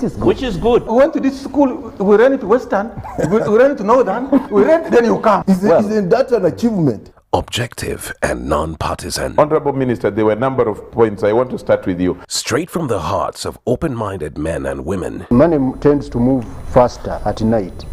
is good. Which is good. We went to this school, we ran it to Western, we ran it to Northern, we ran, then you come. Isn't that an achievement? Objective and non-partisan. Honorable Minister, there were a number of points. I want to start with you. Straight from the hearts of open-minded men and women. Money tends to move faster at night.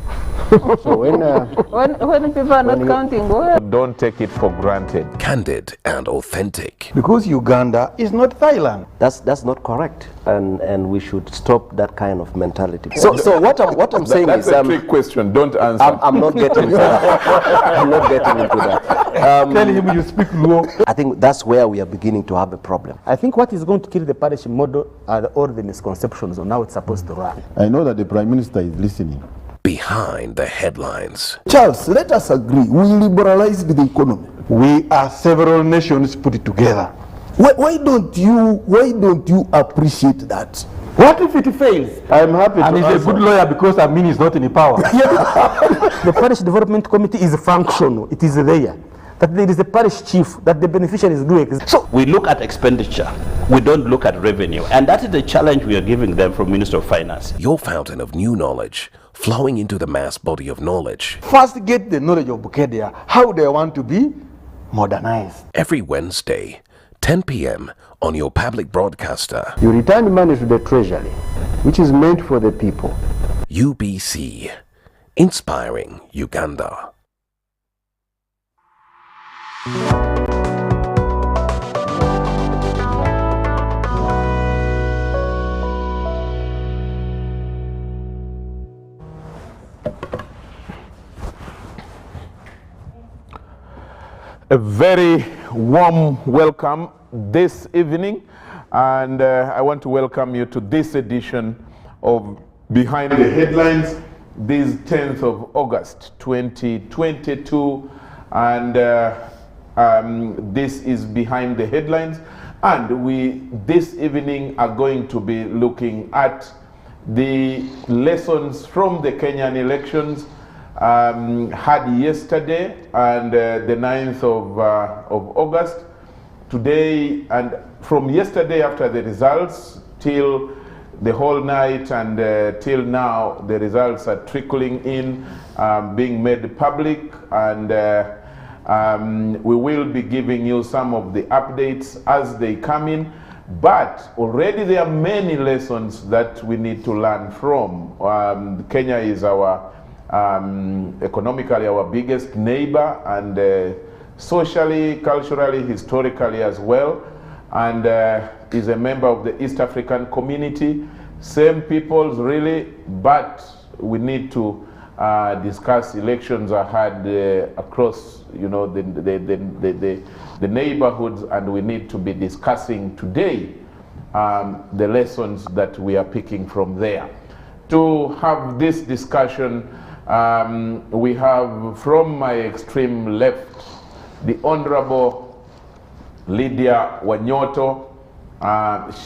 So when people are not counting, Don't take it for granted. Candid and authentic. Because Uganda is not Thailand. That's not correct, and we should stop that kind of mentality. So what I'm saying That's is a trick question. Don't answer. I'm not getting into that. I'm not getting into that. Tell him you speak Luo. I think that's where we are beginning to have a problem. I think what is going to kill the parish model are all the misconceptions on how it's supposed to run. I know that the Prime Minister is listening. Behind the headlines. Charles, let us agree. We liberalized the economy. We are several nations put it together. Why don't you appreciate that? What if it fails? I'm happy And he's a good lawyer because Amin is not in the power. The parish development committee is functional. It is there. That there is a parish chief, that the beneficiary is doing. So we look at expenditure. We don't look at revenue. And that is the challenge we are giving them from Minister of Finance. Your fountain of new knowledge, flowing into the mass body of knowledge. First get the knowledge of Bukedia, how they want to be modernized. Every Wednesday, 10 p.m. on your public broadcaster. You return money to the treasury, which is meant for the people. UBC, inspiring Uganda. A very warm welcome this evening, and I want to welcome you to this edition of Behind the Headlines, this 10th of August 2022, and this is Behind the Headlines, and we this evening are going to be looking at the lessons from the Kenyan elections had yesterday and the 9th of August. Today and from yesterday after the results till the whole night and till now, the results are trickling in, being made public, and we will be giving you some of the updates as they come in. But already there are many lessons that we need to learn from. Kenya is our economically our biggest neighbor, and socially, culturally, historically as well, and is a member of the East African community. Same peoples really, but we need to discuss elections are had across, you know, the neighborhoods, and we need to be discussing today the lessons that we are picking from there. To have this discussion, we have from my extreme left the Honorable Lydia Wanyotto.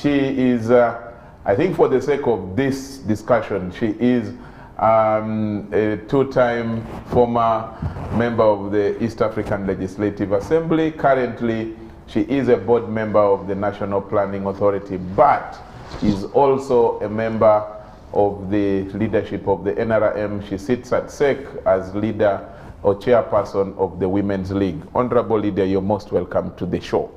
She is, I think for the sake of this discussion, she is a two-time former member of the East African Legislative Assembly. Currently, she is a board member of the National Planning Authority, but is also a member of the leadership of the NRM. She sits at SEC as leader or chairperson of the Women's League. Honorable Lydia, you're most welcome to the show.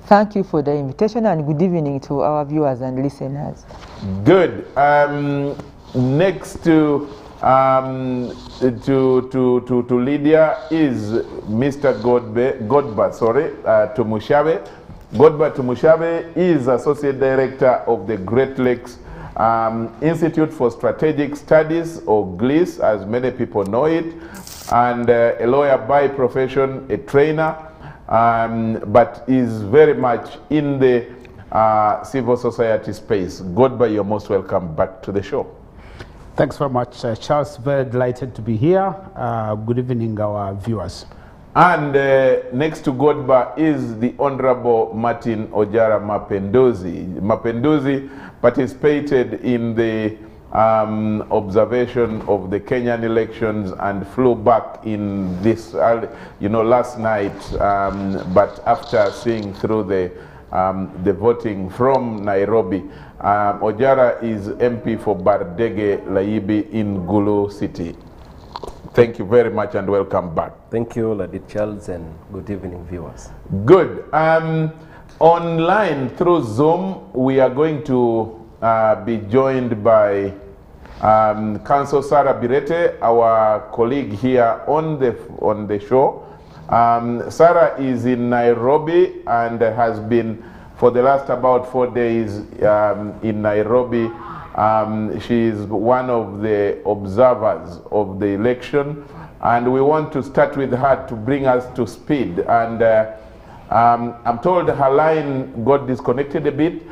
Thank you for the invitation, and good evening to our viewers and listeners. Good. Next to Lydia is Mr. Godba Tumushabe. Godba Tumushabe is Associate Director of the Great Lakes Institute for Strategic Studies, or GLIS, as many people know it, and a lawyer by profession, a trainer, but is very much in the civil society space. Godba, you're most welcome back to the show. Thanks very much, Charles. Very delighted to be here. Good evening, our viewers. And next to Godba is the Honorable Martin Ojara Mapenduzi. Mapenduzi participated in the observation of the Kenyan elections and flew back in this, last night. But after seeing through the the voting from Nairobi. Ojara is MP for Bardege Laibi in Gulu City. Thank you very much and welcome back. Thank you, Lady Charles, and good evening, viewers. Good. Online through Zoom, we are going to be joined by Council Sarah Birete, our colleague here on the show. Sarah is in Nairobi and has been for the last about 4 days in Nairobi. She is one of the observers of the election, and we want to start with her to bring us to speed. And I'm told her line got disconnected a bit.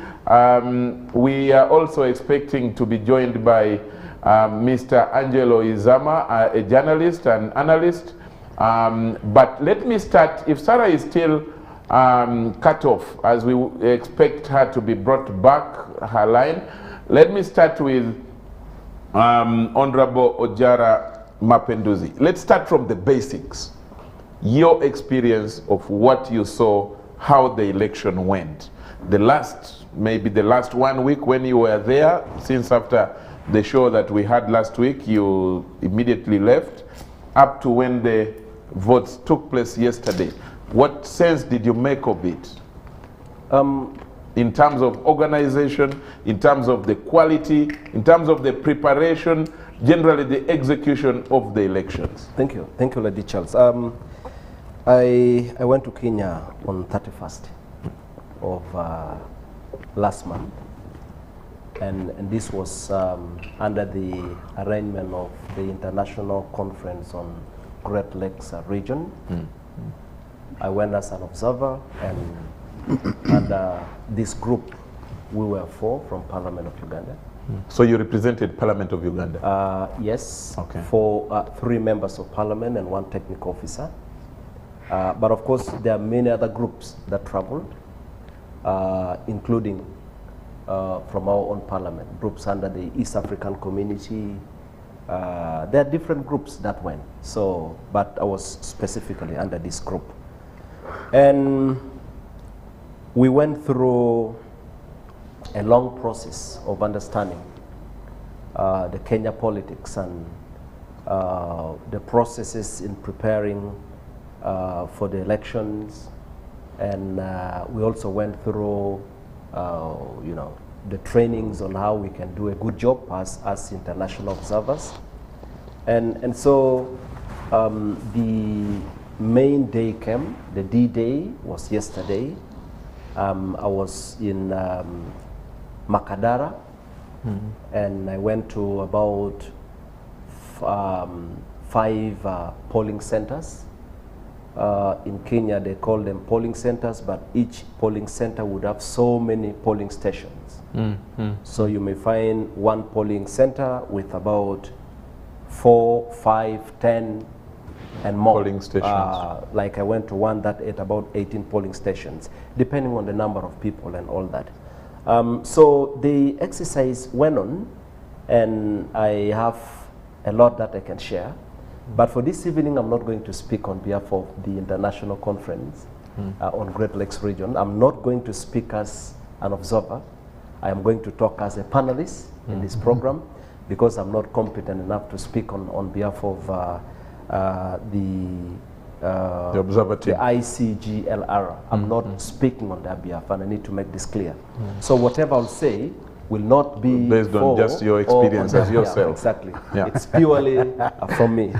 We are also expecting to be joined by Mr. Angelo Izama, a journalist and analyst. But let me start, if Sarah is still cut off, as we expect her to be brought back, her line, let me start with Honorable Ojara Mapenduzi. Let's start from the basics. Your experience of what you saw, how the election went. Maybe the last 1 week when you were there, since after the show that we had last week, you immediately left, up to when the votes took place yesterday. What sense did you make of it? In terms of organization, in terms of the quality, in terms of the preparation, generally the execution of the elections? Thank you, Lady Charles. I went to Kenya on 31st of last month, and this was under the arrangement of the International Conference on Great Lakes region. I went as an observer, and under this group we were 4 from Parliament of Uganda. So you represented Parliament of Uganda? Yes, okay. 3 members of Parliament and 1 technical officer. But of course there are many other groups that traveled, including from our own Parliament, groups under the East African Community. There are different groups that went, but I was specifically under this group. And we went through a long process of understanding the Kenya politics and the processes in preparing for the elections. And we also went through, the trainings on how we can do a good job as international observers. And so the main day came. The D-Day was yesterday. I was in Makadara, and I went to about 5 polling centers. In Kenya, they call them polling centers, but each polling center would have so many polling stations. So you may find 1 polling center with about 4, 5, 10, and more. Polling stations. Like I went to one that had about 18 polling stations, depending on the number of people and all that. So the exercise went on, and I have a lot that I can share. But for this evening, I'm not going to speak on behalf of the International Conference on Great Lakes region. I'm not going to speak as an observer. I am going to talk as a panelist in this program, because I'm not competent enough to speak on behalf of the observer team, the ICGLR. I'm not speaking on their behalf, and I need to make this clear. So whatever I'll say will not be based on just your experience as yourself. Yeah, exactly. Yeah. It's purely from me.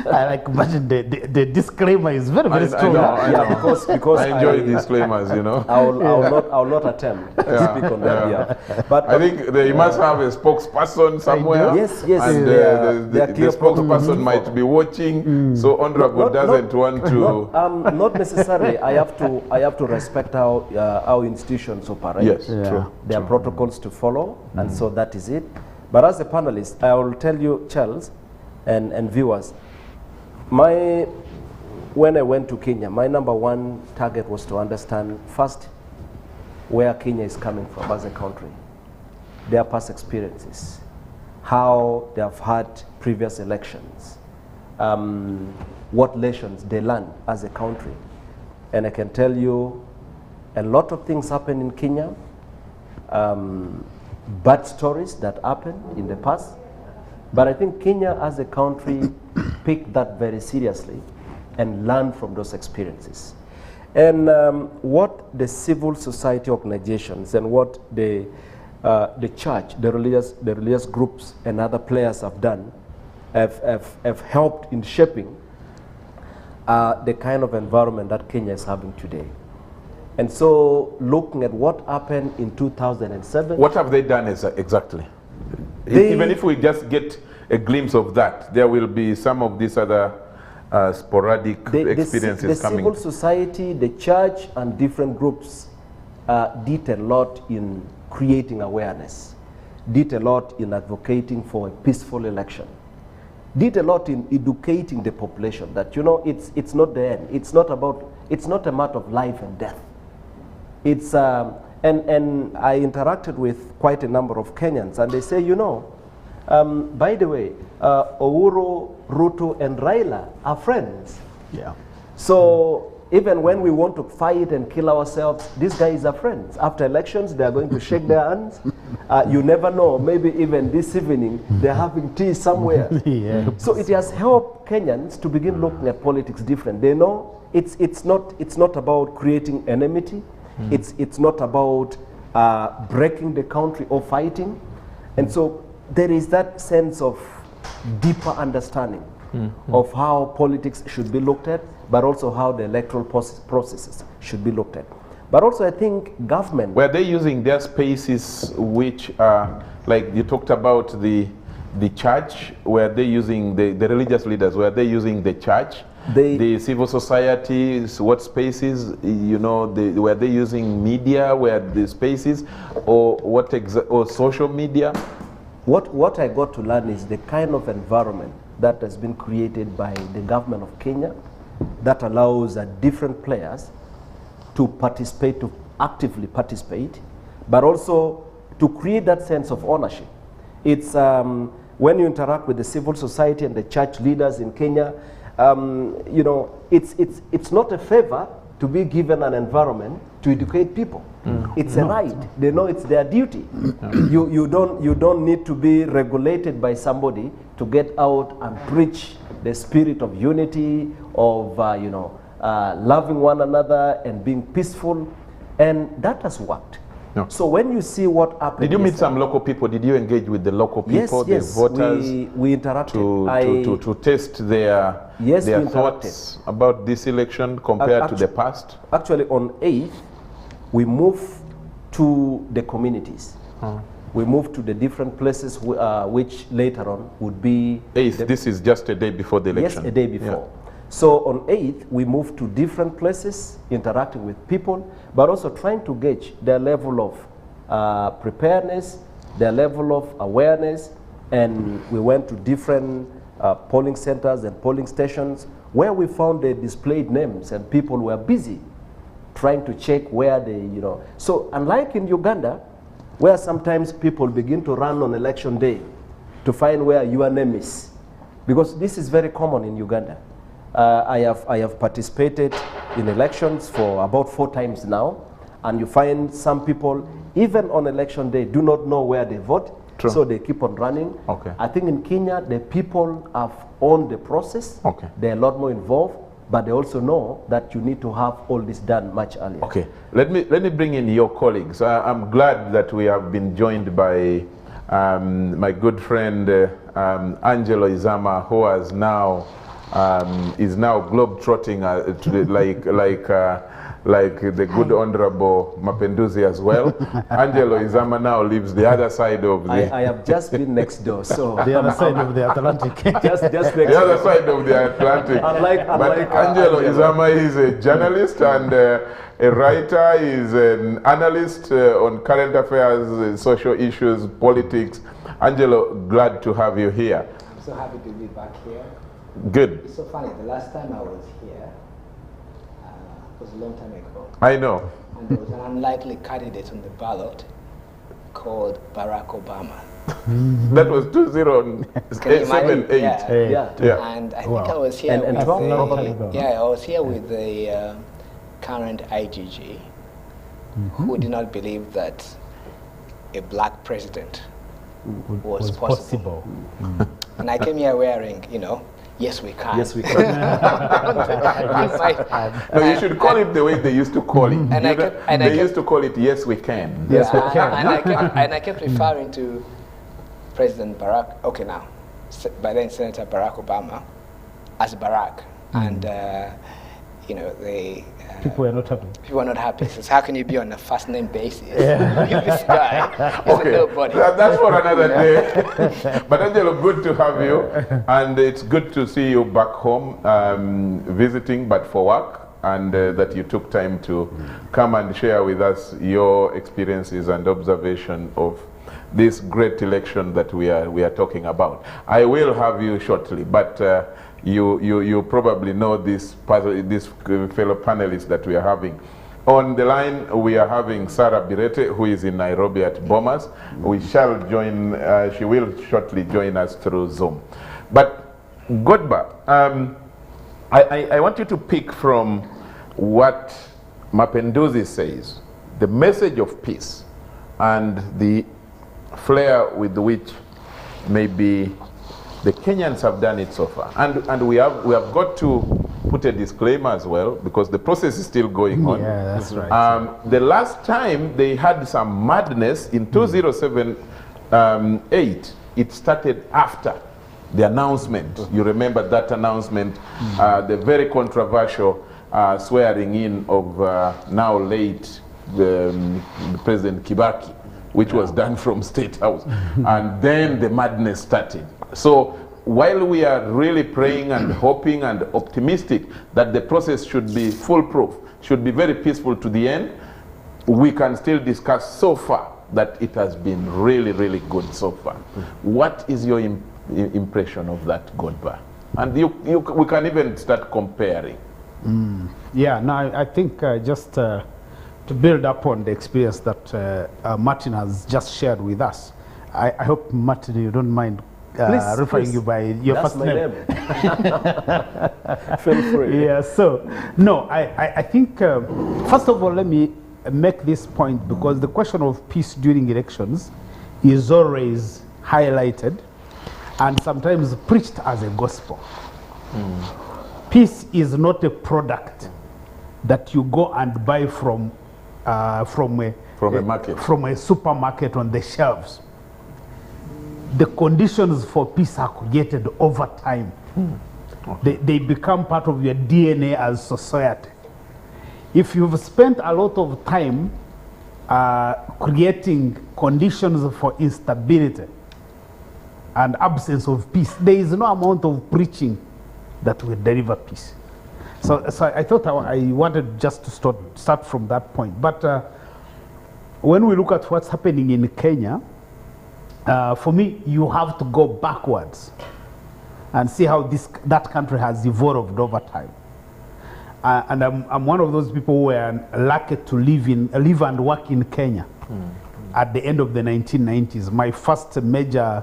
I like imagine the disclaimer is very strong. I know. Because I enjoy disclaimers, I'll not attempt to speak on their behalf. But I think you must have a spokesperson somewhere. Yes. And the spokesperson might be watching, so Honorable doesn't want to. Not necessarily. I have to respect how our institutions operate. Yes, true. There are protocols to follow, and so that is it. But as a panelist, I will tell you, Charles, and viewers, when I went to Kenya, my #1 target was to understand first where Kenya is coming from as a country, their past experiences, how they have had previous elections, what lessons they learned as a country. And I can tell you, A lot of things happen in Kenya, bad stories that happened in the past. But I think Kenya as a country picked that very seriously and learned from those experiences. And what the civil society organizations and what the church, the religious groups and other players have done have helped in shaping the kind of environment that Kenya is having today. And so looking at what happened in 2007. What have they done exactly? Even if we just get a glimpse of that, there will be some of these other sporadic experiences coming. The civil society, the church, and different groups did a lot in creating awareness, did a lot in advocating for a peaceful election, did a lot in educating the population that, you know, it's not the end. It's not a matter of life and death. It's, and I interacted with quite a number of Kenyans, and they say, you know, by the way, Uhuru, Ruto, and Raila are friends. Yeah. So even when we want to fight and kill ourselves, these guys are friends. After elections, they are going to shake their hands. You never know, maybe even this evening, they're having tea somewhere. Yeah. So it has helped Kenyans to begin looking at politics different. They know it's not about creating enmity. It's not about breaking the country or fighting. And so there is that sense of deeper understanding of how politics should be looked at, but also how the electoral processes should be looked at. But also I think government... Were they using their spaces which are, like you talked about the church, were they using the religious leaders, were they using the church? The civil societies, what spaces, you know, were they using media, were the spaces, or or social media? What I got to learn is the kind of environment that has been created by the government of Kenya that allows different players to participate, to actively participate, but also to create that sense of ownership. It's when you interact with the civil society and the church leaders in Kenya, you know, it's not a favor to be given an environment to educate people. It's a right. They know it's their duty. You don't need to be regulated by somebody to get out and preach the spirit of unity, of you know, loving one another and being peaceful, and that has worked. No. So when you see what happened, did you meet some local people? Did you engage with the local people, yes, the voters? We interacted to test their thoughts about this election compared to the past? Actually, on 8th, we moved to the communities. We moved to the different places which later on would be... 8th, this is just a day before the election? Yes, a day before. Yeah. So on 8th, we moved to different places, interacting with people, but also trying to gauge their level of preparedness, their level of awareness, and we went to different polling centers and polling stations where we found the displayed names and people were busy trying to check where they, you know. So unlike in Uganda, where sometimes people begin to run on election day to find where your name is, because this is very common in Uganda. I have participated in elections for about 4 times now, and you find some people, even on election day, do not know where they vote, so they keep on running. Okay. I think in Kenya, the people have owned the process. Okay. They're a lot more involved, but they also know that you need to have all this done much earlier. Okay, let me bring in your colleagues. I'm glad that we have been joined by my good friend Angelo Izama, who has now is now globe-trotting like the good honorable Mapenduzi as well. Angelo Izama now lives the other side of the... I have just been next door, so... The other side of the Atlantic. just next the other side of the Atlantic. But Angelo Izama is a journalist and a writer, is an analyst on current affairs, social issues, politics. Angelo, glad to have you here. I'm so happy to be back here. Good. It's so funny, the last time I was here was a long time ago. I know. And there was an unlikely candidate on the ballot called Barack Obama. That was 2078. Yeah. And I think I was here with long time ago. I was here with the current IGG. who did not believe that a black president was possible. And I came here wearing, yes we can. Yes, we can. No, you should call it the way they used to call it. They used to call it yes we can. Yes, we can. And I kept referring to President Barack, by then Senator Barack Obama, as Barack. And, people were not happy. People were not happy. So how can you be on a first name basis? This guy is a nobody. That's for another day. But Angelo, good to have you. And it's good to see you back home visiting, but for work. And that you took time to come and share with us your experiences and observation of this great election that we are talking about. I will have you shortly, but you probably know this fellow panelists that we are having. On the line, we are having Sarah Birete, who is in Nairobi at Bomas. We shall join, she will shortly join us through Zoom. But Godba, I want you to pick from what Mapinduzi says, the message of peace, and the flair with which maybe the Kenyans have done it so far. And we have got to put a disclaimer as well, because the process is still going on. Yeah, that's right. The last time they had some madness in 2007-8, it started after the announcement. You remember that announcement, the very controversial swearing in of now late President Kibaki, which was done from State House. And then the madness started. So while we are really praying and hoping and optimistic that the process should be foolproof, should be very peaceful to the end, we can still discuss so far that it has been really, really good so far. What is your impression of that, Godba? And we can even start comparing. Yeah, no, I think just to build up on the experience that Martin has just shared with us, I hope, Martin, you don't mind referring you by your first name. Feel free. Yeah, so, no, I think, first of all, let me make this point, because the question of peace during elections is always highlighted and sometimes preached as a gospel. Peace is not a product that you go and buy from a supermarket on the shelves. The conditions for peace are created over time. They become part of your DNA as society. If you've spent a lot of time creating conditions for instability and absence of peace, there is no amount of preaching that will deliver peace. So I thought I wanted just to start from that point. But when we look at what's happening in Kenya, for me, you have to go backwards and see how that country has evolved over time. And I'm one of those people who were lucky to live and work in Kenya at the end of the 1990s. My first major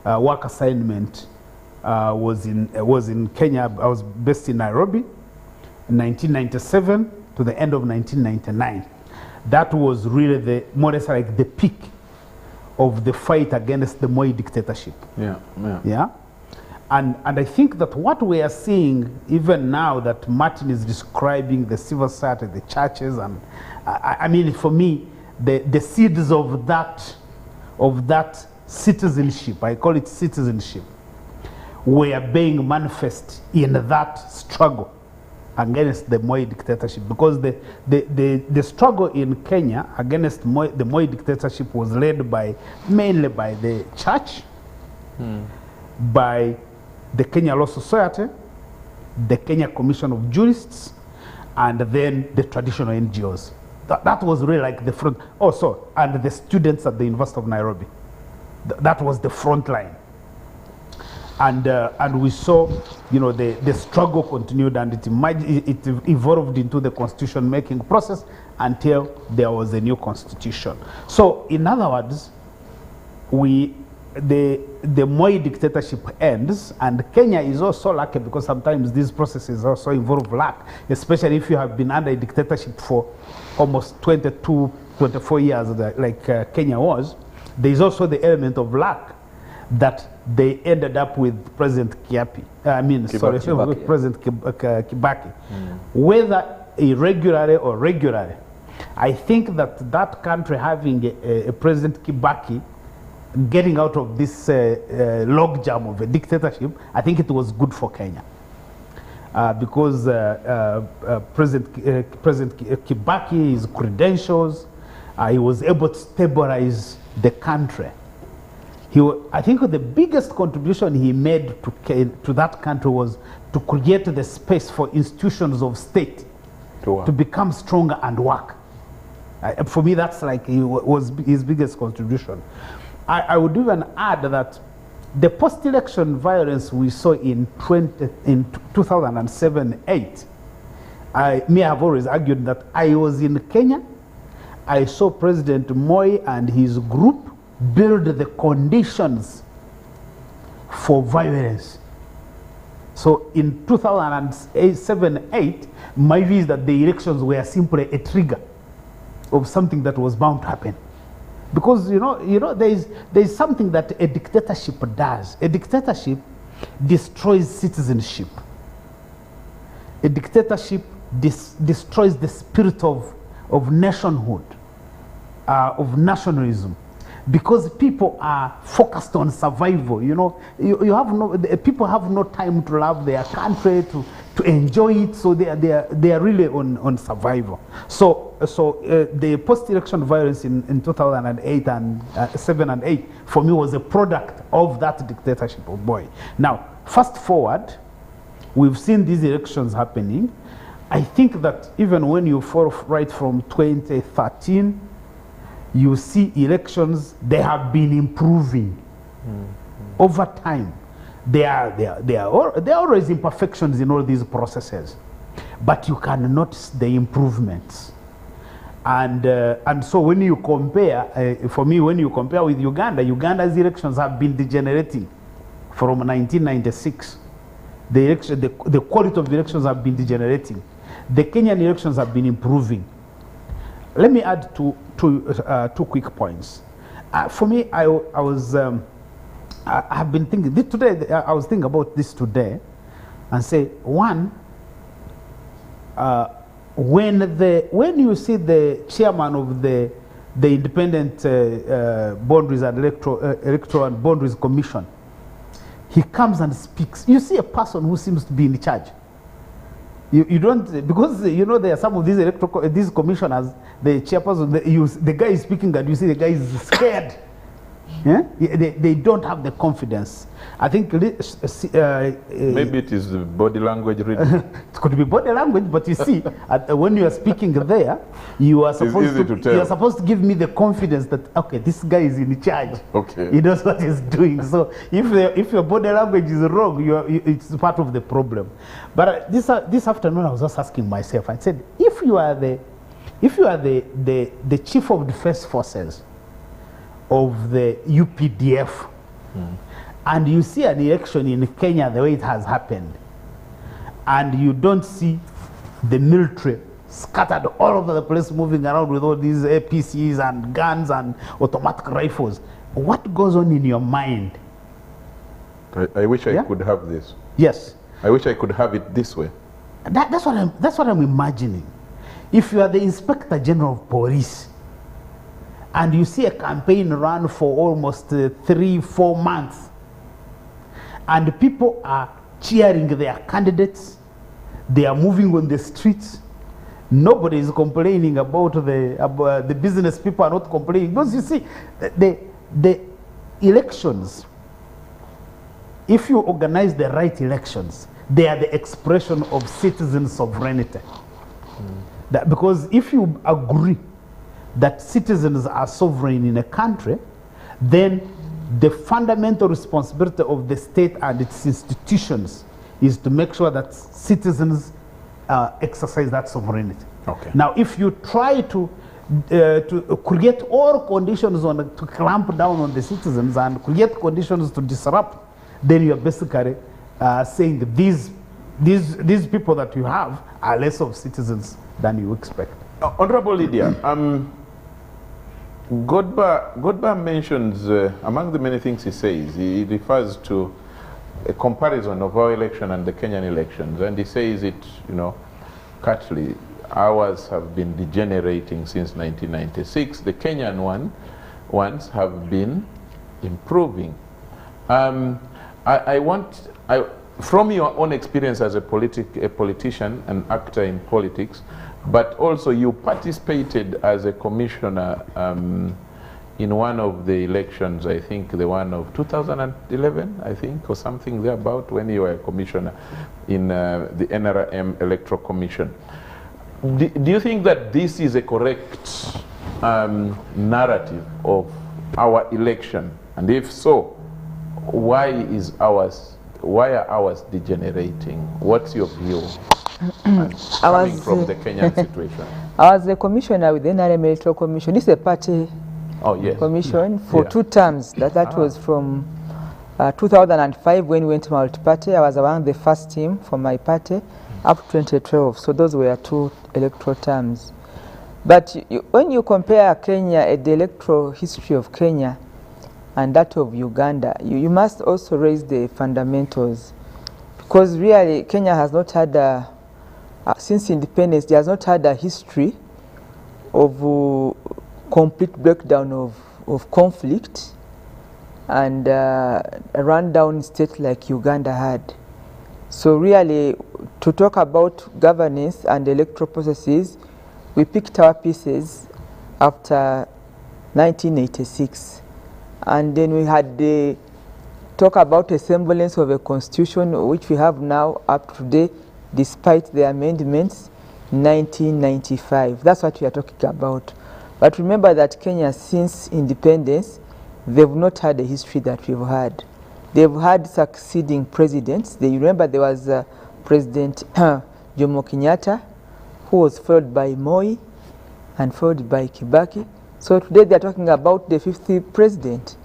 work assignment was in Kenya. I was based in Nairobi in 1997 to the end of 1999. That was really more or less like the peak of the fight against the Moi dictatorship. Yeah. And I think that what we are seeing even now that Martin is describing the civil society, the churches, and I mean, for me, the seeds of that citizenship, I call it citizenship, were being manifest in that struggle against the Moi dictatorship, because the struggle in Kenya against the Moi dictatorship was led mainly by the church, by the Kenya Law Society, the Kenya Commission of Jurists, and then the traditional NGOs. That was really like the front. Also, and the students at the University of Nairobi. That was the front line. And we saw, the struggle continued, and it evolved into the constitution making process until there was a new constitution. So, in other words, we the Moi dictatorship ends, and Kenya is also lucky because sometimes these processes also involve luck, especially if you have been under a dictatorship for almost 22, 24 years like Kenya was. There is also the element of luck that they ended up with President President Kibaki. Whether irregularly or regularly, I think that that country having a President Kibaki getting out of this logjam of a dictatorship, I think it was good for Kenya. Because President Kibaki, his credentials, he was able to stabilize the country. I think the biggest contribution he made to that country was to create the space for institutions of state to become stronger and work. For me, that's like was his biggest contribution. I would even add that the post-election violence we saw in 2007-8, I have always argued that I was in Kenya. I saw President Moi and his group build the conditions for violence. So in 2007-8, my view is that the elections were simply a trigger of something that was bound to happen. Because there is something that a dictatorship does. A dictatorship destroys citizenship. A dictatorship destroys the spirit of nationhood, of nationalism, because people are focused on survival. People have no time to love their country, to enjoy it, so they are really on survival. So the post-election violence in 2008 and 7 and 8 for me was a product of that dictatorship of Moi. Now, fast forward, we've seen these elections happening. I think that even when you fall right from 2013, you see elections, they have been improving over time. There are always imperfections in all these processes, but you can notice the improvements. And so when you compare, for me, when you compare with Uganda, Uganda's elections have been degenerating from 1996. The quality of the elections have been degenerating. The Kenyan elections have been improving. Let me add two quick points. For me, I have been thinking today. I was thinking about this today, and say one. When you see the chairman of the Independent Boundaries and Electoral and Boundaries Commission, he comes and speaks. You see a person who seems to be in charge. You don't, because there are some of these commissioners, the chairperson, the guy is speaking and you see the guy is scared. Yeah? They don't have the confidence. I think maybe it is the body language reading. It could be body language, but you see, when you are speaking there, you are supposed to give me the confidence that okay, this guy is in charge. Okay, he knows what he's doing. So if your body language is wrong, it's part of the problem. But this afternoon, I was just asking myself. I said, if you are the chief of defense forces of the UPDF, and you see an election in Kenya the way it has happened, and you don't see the military scattered all over the place moving around with all these APCs and guns and automatic rifles, what goes on in your mind? I wish I could have this. Yes. I wish I could have it this way. That's what I'm imagining. If you are the Inspector General of Police, and you see a campaign run for almost 3-4 months, and people are cheering their candidates, they are moving on the streets, nobody is complaining about the business people are not complaining. Because you see, the elections, if you organize the right elections, they are the expression of citizen sovereignty. Because if you agree that citizens are sovereign in a country, then the fundamental responsibility of the state and its institutions is to make sure that citizens exercise that sovereignty. Okay. Now, if you try to to create all conditions to clamp down on the citizens and create conditions to disrupt, then you are basically saying that these people that you have are less of citizens than you expect. Honorable Lydia, Godber mentions, among the many things he says, he refers to a comparison of our election and the Kenyan elections, and he says it, cutly, ours have been degenerating since 1996. The Kenyan ones have been improving. From your own experience as a politician, an actor in politics, but also you participated as a commissioner in one of the elections, I think the one of 2011, I think, or something thereabout, when you were a commissioner in the NRM Electoral Commission. Do you think that this is a correct narrative of our election? And if so, why are ours degenerating? What's your view coming from the Kenyan situation? I was a commissioner with the NRM Electoral Commission. This is a party commission for 2 terms. That was from 2005 when we went to multi-party. I was among the first team for my party up to 2012. So those were 2 electoral terms. But when you compare Kenya, the electoral history of Kenya and that of Uganda, you must also raise the fundamentals. Because really, Kenya has not had, since independence, there has not had a history of complete breakdown of conflict and a rundown state like Uganda had. So really, to talk about governance and electoral processes, we picked our pieces after 1986. And then we had the talk about a semblance of a constitution, which we have now up to today, despite the amendments in 1995. That's what we are talking about. But remember that Kenya, since independence, they've not had a history that we've had. They've had succeeding presidents. You remember there was President Jomo Kenyatta, who was followed by Moi and followed by Kibaki. So today they are talking about the 50th president.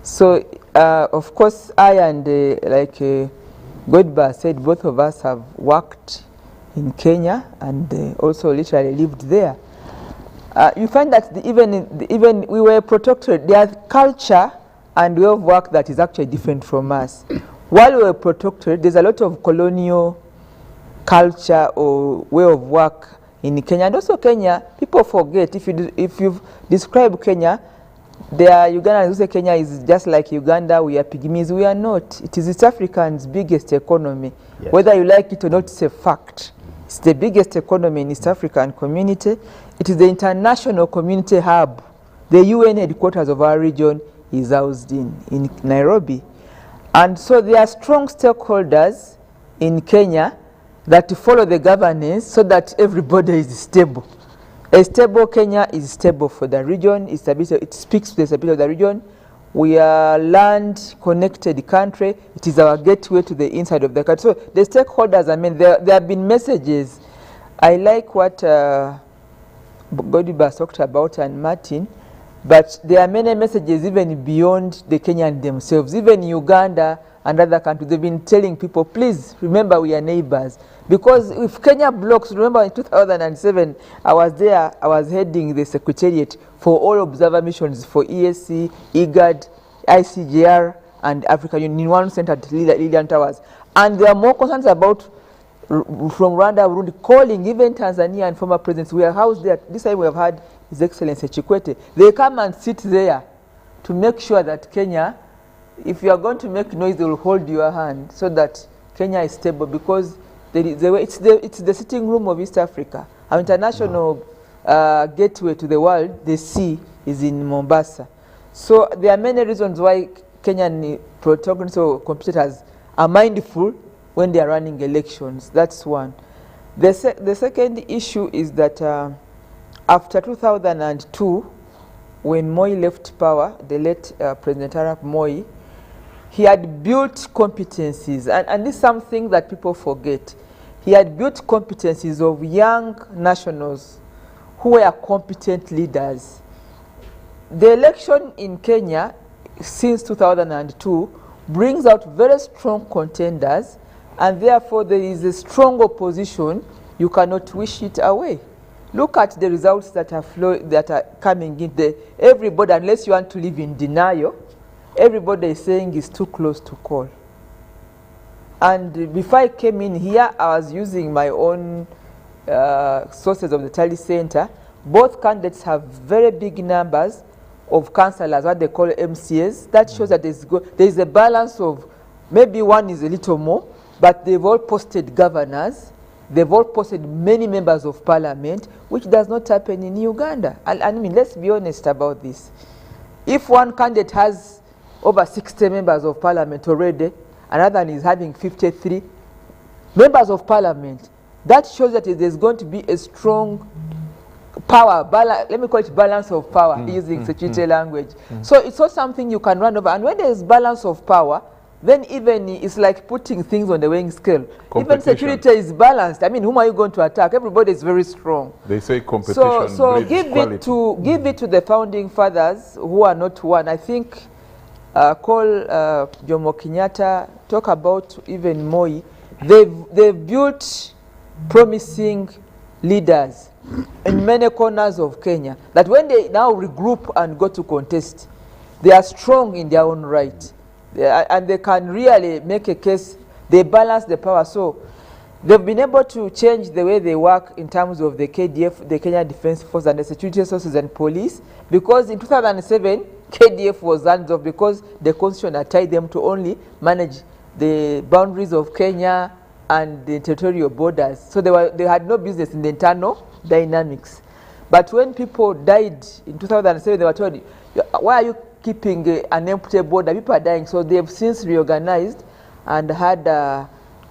So of course I and like Godber said, both of us have worked in Kenya and also literally lived there. You find that even we were protected. Their culture and way of work that is actually different from us. While we were protected, there's a lot of colonial culture or way of work in Kenya. And also Kenya, people forget, if you describe Kenya, Uganda who say Kenya is just like Uganda, we are pygmies. We are not. It is East Africa's biggest economy. Yes. Whether you like it or not, it's a fact. It's the biggest economy in East African community. It is the international community hub. The UN headquarters of our region is housed in Nairobi. And so there are strong stakeholders in Kenya that follow the governance so that everybody is stable. A stable Kenya is stable for the region. It speaks to the stability of the region. We are land-connected country. It is our gateway to the inside of the country. So the stakeholders, I mean, there have been messages. I like what Godber talked about and Martin, but there are many messages even beyond the Kenyan themselves. Even Uganda and other countries, they've been telling people, please remember we are neighbors. Because if Kenya blocks, remember in 2007, I was there, I was heading the secretariat for all observer missions for ESC, IGAD, ICJR, and Africa Union in one center at Lilian Towers. And there are more concerns about from Rwanda, Burundi, calling even Tanzania and former presidents. We are housed there. This time we have had His Excellency Chikwete. They come and sit there to make sure that Kenya, if you are going to make noise, they will hold your hand so that Kenya is stable, because it's the sitting room of East Africa. Our international gateway to the world, the sea, is in Mombasa. So there are many reasons why Kenyan protagonists or competitors are mindful when they are running elections. That's one. The second issue is that after 2002, when Moi left power, the late President Arap Moi, he had built competencies, and this is something that people forget. He had built competencies of young nationals who were competent leaders. The election in Kenya since 2002 brings out very strong contenders, and therefore there is a strong opposition. You cannot wish it away. Look at the results that are coming in. Everybody, unless you want to live in denial, everybody is saying it's too close to call. And before I came in here, I was using my own sources of the Tally Center. Both candidates have very big numbers of councillors, what they call MCAs. That shows that there is a balance of, maybe one is a little more, but they've all posted governors. They've all posted many members of parliament, which does not happen in Uganda. And I mean, let's be honest about this. If one candidate has over 60 members of parliament already, another one is having 53 members of parliament, that shows that there's going to be a strong power, let me call it balance of power, using security language. So it's not something you can run over. And when there's balance of power, then even it's like putting things on the weighing scale. Even security is balanced. I mean, whom are you going to attack? Everybody is very strong. They say competition so give it to the founding fathers who are not one. I think call Jomo Kenyatta, talk about even Moi. They've built promising leaders in many corners of Kenya that when they now regroup and go to contest, they are strong in their own right. And they can really make a case. They balance the power. So they've been able to change the way they work in terms of the KDF, the Kenya Defense Force, and the security resources and police, because in 2007 KDF was hands off because the constitution had tied them to only manage the boundaries of Kenya and the territorial borders. So they had no business in the internal dynamics. But when people died in 2007, they were told, why are you keeping an empty border? People are dying. So they've since reorganized and had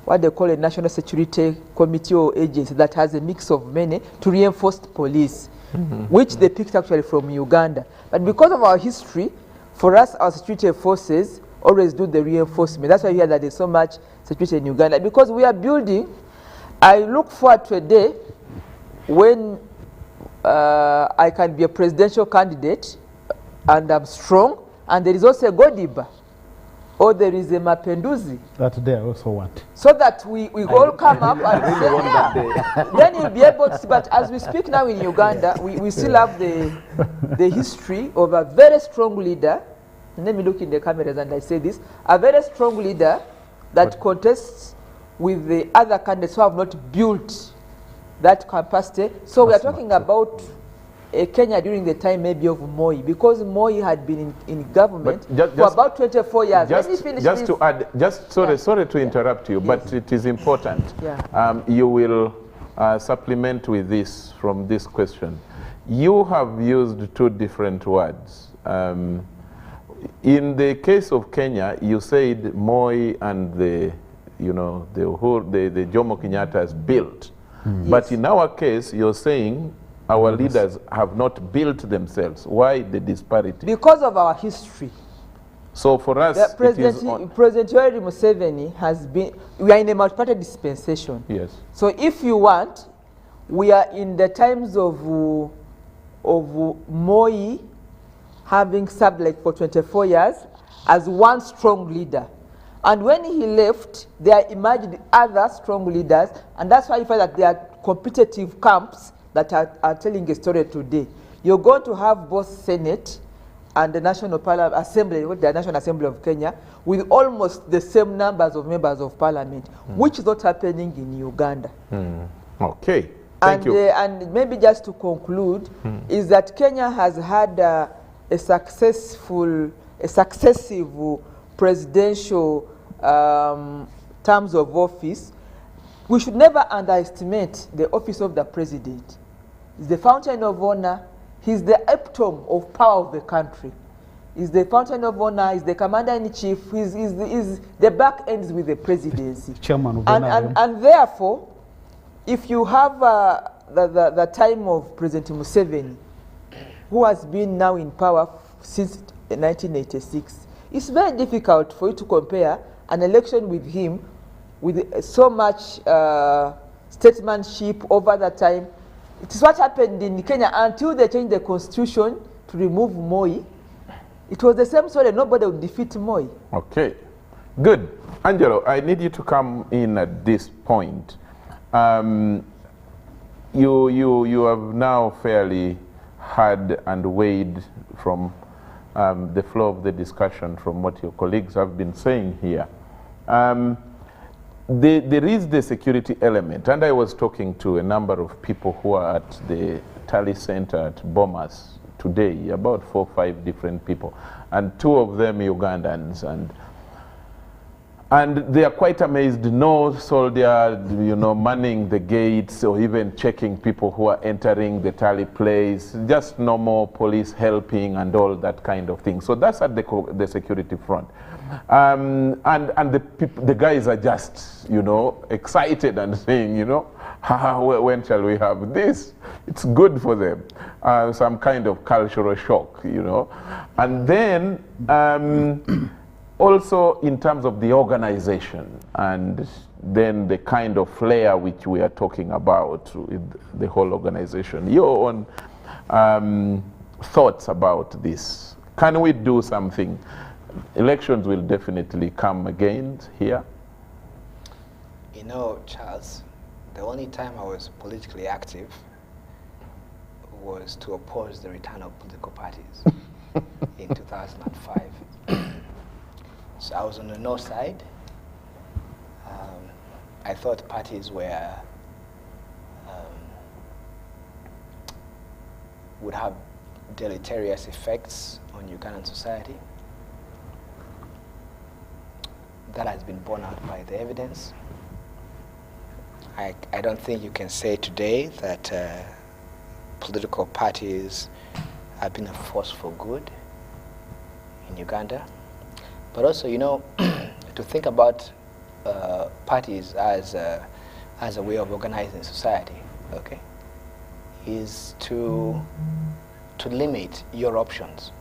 what they call a national security committee or agency that has a mix of many to reinforce the police, which they picked actually from Uganda. But because of our history, for us, our security forces always do the reinforcement. That's why you hear that there's so much security in Uganda, because we are building. I look forward to a day when I can be a presidential candidate and I'm strong, and there is also a Godiba, or there is a Mapenduzi. That day I also want. So that we all come up and say, yeah, then you'll be able to see. But as we speak now in Uganda, we still have the history of a very strong leader. And let me look in the cameras and I say this, a very strong leader that contests with the other candidates who have not built that capacity. So we are talking about Kenya during the time maybe of Moi, because Moi had been in government for about 24 years. Sorry to interrupt you, but it is important. Yeah. You will supplement with this from this question. You have used two different words. In the case of Kenya, you said Moi and the Jomo Kenyatta's built. But in our case, you're saying our leaders have not built themselves. Why the disparity? Because of our history. So for us, President Yoweri Museveni has been, we are in a multi-party dispensation. Yes. So if you want, we are in the times of Moi having served like for 24 years as one strong leader. And when he left, there emerged other strong leaders, and that's why you find that there are competitive camps that are telling a story today. You're going to have both Senate and the National Assembly, the National Assembly of Kenya, with almost the same numbers of members of parliament, which is not happening in Uganda. Okay, thank you. And maybe just to conclude, is that Kenya has had a successive presidential terms of office. We should never underestimate the office of the president. He's the fountain of honor. He's the epitome of power of the country. He's the fountain of honor. He's the commander-in-chief. He's the back ends with the presidency. Chairman of and therefore, if you have the time of President Museveni, who has been now in power since 1986, it's very difficult for you to compare an election with him with so much statesmanship over that time, It is what happened in Kenya until they changed the constitution to remove Moi. It was the same story. Nobody would defeat Moi. Okay, good. Angelo, I need you to come in at this point. You have now fairly heard and weighed from the flow of the discussion from what your colleagues have been saying here. There is the security element, and I was talking to a number of people who are at the Tally Center at Bomas today, about 4 or 5 different people, and 2 of them Ugandans, and they are quite amazed. No soldier, manning the gates or even checking people who are entering the Tally place, just normal police helping and all that kind of thing. So that's at the security front. And the guys are just, excited and saying, when shall we have this? It's good for them. Some kind of cultural shock, And then also in terms of the organization and then the kind of flair which we are talking about with the whole organization. Your own thoughts about this. Can we do something? Elections will definitely come again here. Charles, the only time I was politically active was to oppose the return of political parties in 2005. So I was on the north side. I thought parties would have deleterious effects on Ugandan society. That has been borne out by the evidence. I don't think you can say today that political parties have been a force for good in Uganda. But also, to think about parties as a way of organizing society, okay, is to limit your options.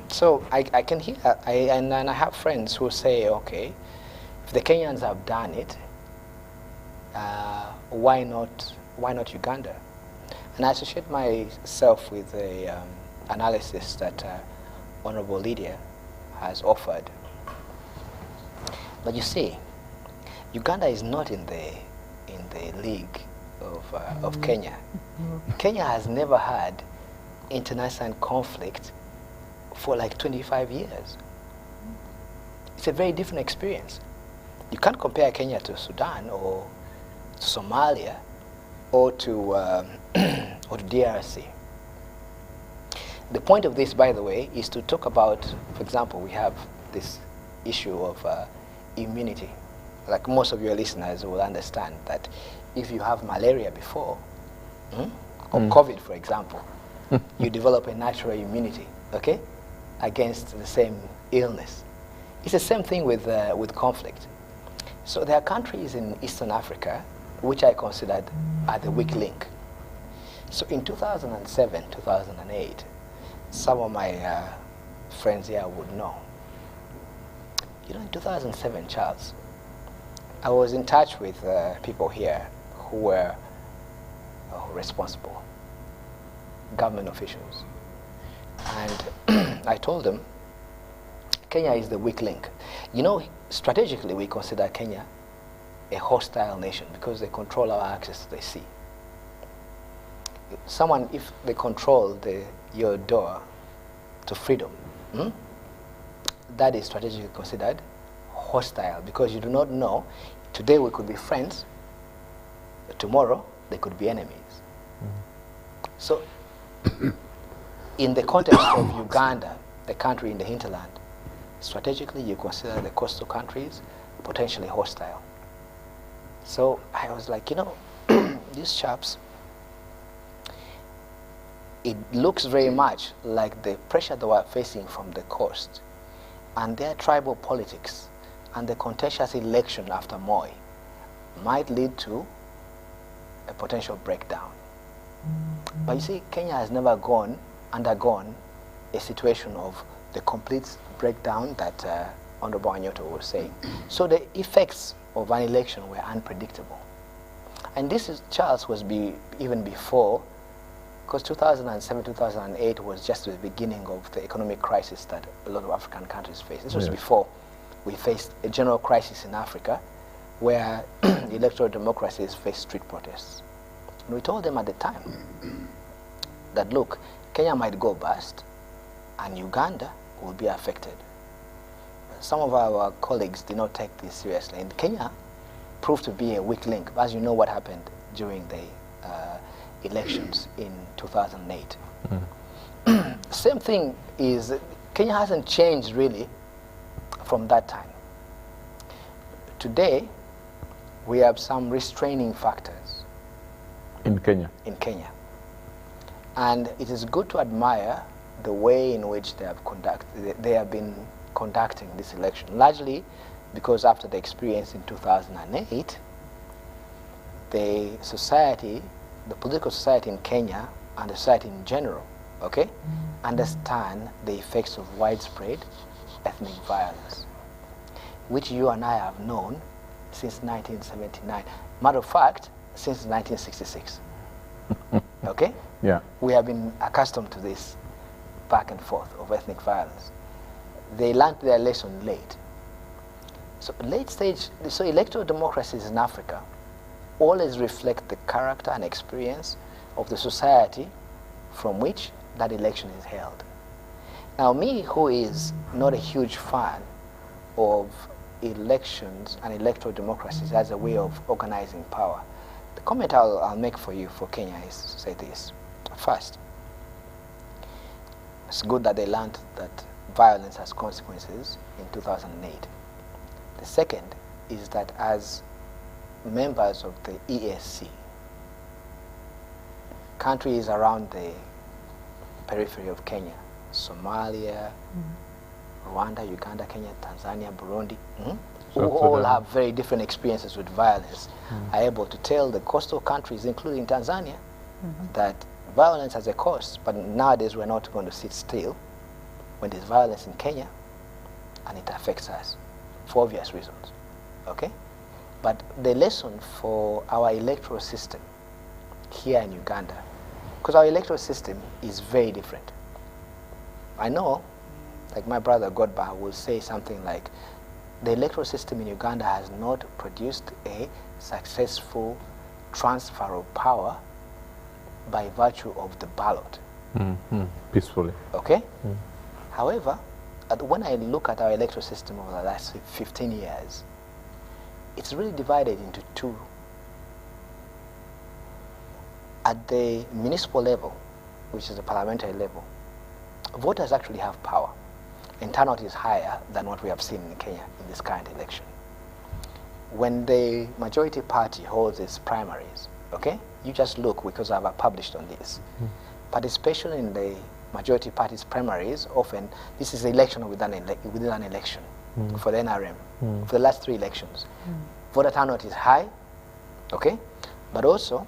So I can hear, and I have friends who say, okay, if the Kenyans have done it, why not Uganda? And I associate myself with the analysis that Honorable Lydia has offered. But you see, Uganda is not in the league of Kenya. Kenya has never had international conflict for like 25 years. It's a very different experience. You can't compare Kenya to Sudan or to Somalia or to DRC. The point of this, by the way, is to talk about, for example, we have this issue of immunity. Like most of your listeners will understand that if you have malaria before, or COVID, for example, you develop a natural immunity, okay, against the same illness. It's the same thing with conflict. So there are countries in Eastern Africa which I considered are the weak link. So in 2007, 2008, some of my friends here would know. In 2007, Charles, I was in touch with people here who were responsible, government officials. And I told them, Kenya is the weak link. Strategically, we consider Kenya a hostile nation because they control our access to the sea. Someone, if they control your door to freedom, that is strategically considered hostile because you do not know, today we could be friends, but tomorrow they could be enemies. So, in the context of Uganda, the country in the hinterland, strategically you consider the coastal countries potentially hostile. So I was like, these chaps, it looks very much like the pressure they were facing from the coast and their tribal politics and the contentious election after Moi might lead to a potential breakdown. But you see, Kenya has never undergone a situation of the complete breakdown that Honorable Odongotho was saying. So the effects of an election were unpredictable. And this is, Charles, was even before, because 2007, 2008 was just the beginning of the economic crisis that a lot of African countries faced. This was before we faced a general crisis in Africa where electoral democracies faced street protests. And we told them at the time that, look, Kenya might go bust and Uganda will be affected. Some of our colleagues did not take this seriously, and Kenya proved to be a weak link. As you know what happened during the elections in 2008. Same thing is, Kenya hasn't changed really from that time. Today, we have some restraining factors. In Kenya? In Kenya. And it is good to admire the way in which they have been conducting this election, largely because after the experience in 2008, the political society in Kenya and the society in general, understand the effects of widespread ethnic violence, which you and I have known since 1979. Matter of fact, since 1966. Okay? Yeah. We have been accustomed to this back and forth of ethnic violence. They learned their lesson late. So electoral democracies in Africa always reflect the character and experience of the society from which that election is held. Now, me, who is not a huge fan of elections and electoral democracies as a way of organizing power, the comment I'll make for you for Kenya is to say this. First, it's good that they learned that violence has consequences in 2008. The second is that as members of the ESC, countries around the periphery of Kenya, Somalia, Rwanda, Uganda, Kenya, Tanzania, Burundi, who all have very different experiences with violence, are able to tell the coastal countries, including Tanzania, that violence has a cost, but nowadays we're not going to sit still when there's violence in Kenya and it affects us for obvious reasons, okay? But the lesson for our electoral system here in Uganda, because our electoral system is very different. I know, like my brother Godba will say something like, the electoral system in Uganda has not produced a successful transfer of power by virtue of the ballot. Peacefully. Okay? However, when I look at our electoral system over the last 15 years, it's really divided into two. At the municipal level, which is the parliamentary level, voters actually have power, and turnout is higher than what we have seen in Kenya in this current election. When the majority party holds its primaries, okay, you just look, because I've published on this. Participation in the majority party's primaries, often, this is the election within an election for the NRM, for the last 3 elections. Voter turnout is high, okay, but also,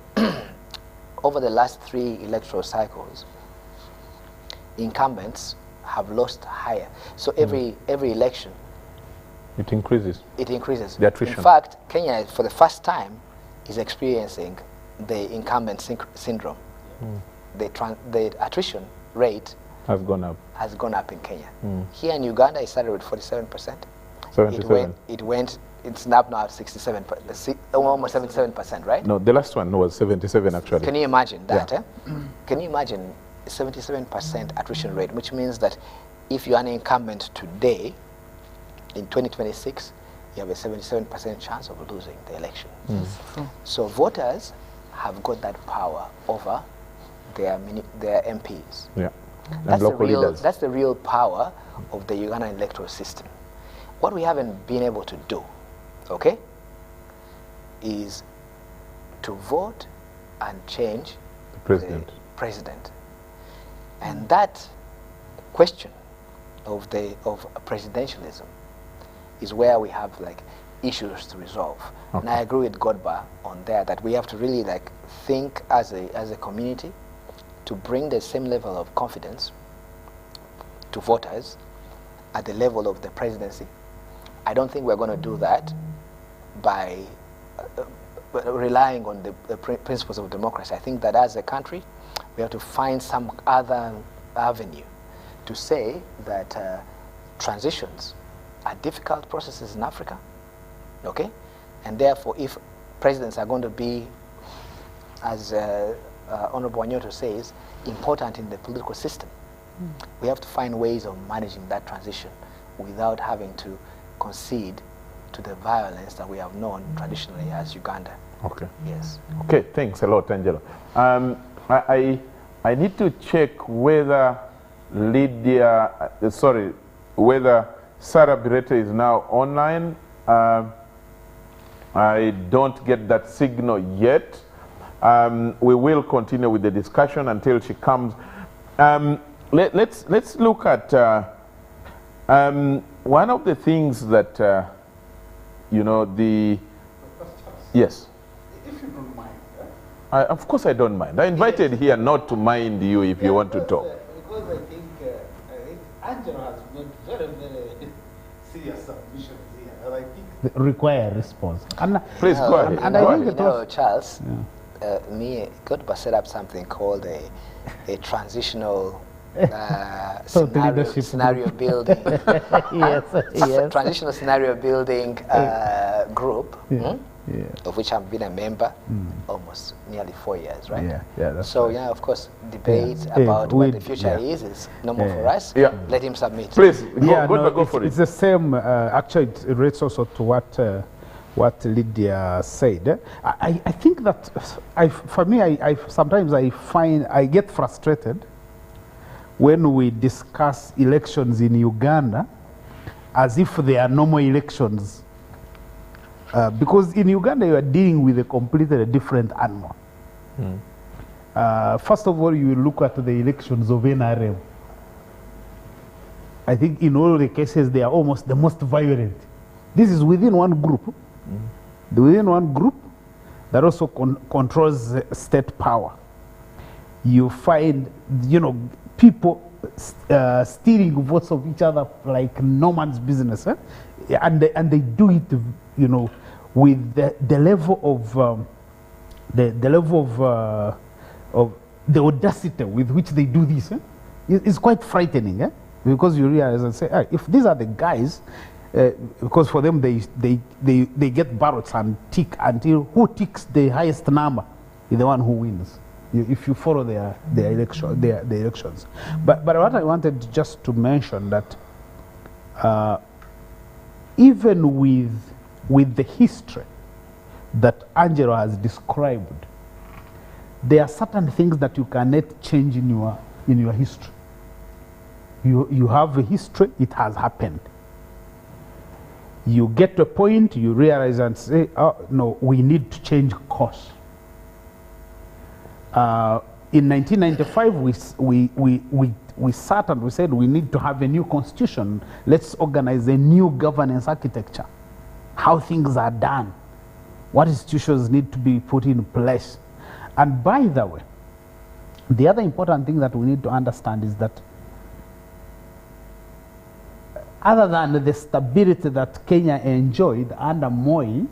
over the last 3 electoral cycles, incumbents have lost higher. So every election, it increases. It increases. The attrition. In fact, Kenya, for the first time, is experiencing the incumbent syndrome. The attrition rate has gone up. Has gone up in Kenya. Here in Uganda, it started with 47%. 77. It's now at 67, almost 77%, right? No, the last one was 77 actually. Can you imagine that? Yeah. Can you imagine 77% attrition rate, which means that if you're an incumbent today, in 2026, you have a 77% chance of losing the election. So voters have got that power over their MPs. Yeah. And local leaders. That's the real power of the Ugandan electoral system. What we haven't been able to do, okay, is to vote and change the president. And that question of presidentialism is where we have issues to resolve. Okay. And I agree with Godba on that we have to really think as a community to bring the same level of confidence to voters at the level of the presidency. I don't think we're going to do that by relying on the principles of democracy. I think that as a country, we have to find some other avenue to say that transitions are difficult processes in Africa, okay? And therefore, if presidents are going to be, as Honorable Odongotho says, important in the political system, we have to find ways of managing that transition without having to concede to the violence that we have known traditionally as Uganda. Okay. Yes. Okay, thanks a lot, Angelo. I need to check whether whether Sarah Birete is now online. I don't get that signal yet. We will continue with the discussion until she comes. Let's look at one of the things that you know, yes. If you don't mind. Of course I don't mind. I invited here not to mind you if you want to talk. Because I think Angelo has made very, very serious submissions here. And I think they require a response. And, please go ahead. And I think Charles, Godba set up something called a transitional scenario building. Yes. Transitional scenario building group, of which I've been a member almost nearly 4 years, right? That's so, right. Of course, debate about what the future is normal for us. Let him submit. Please, go for it. It's the same, actually, it relates also to what Lydia said. I think that, for me, sometimes I get frustrated when we discuss elections in Uganda as if they are normal elections. Because in Uganda, you are dealing with a completely different animal. First of all, you look at the elections of NRM. I think in all the cases, they are almost the most violent. This is within one group. Within one group that also controls state power. You find, people stealing votes of each other like no man's business, and they do it, with the level of the audacity with which they do this. It's quite frightening, because you realize and say, if these are the guys, because for them they get ballots and tick until who ticks the highest number is the one who wins. If you follow their elections. But what I wanted just to mention that even with the history that Angelo has described, there are certain things that you cannot change in your history. You have a history, it has happened. You get to a point, you realize and say, oh no, we need to change course. In 1995, we sat and we said we need to have a new constitution. Let's organize a new governance architecture. How things are done. What institutions need to be put in place. And by the way, the other important thing that we need to understand is that other than the stability that Kenya enjoyed under Moi,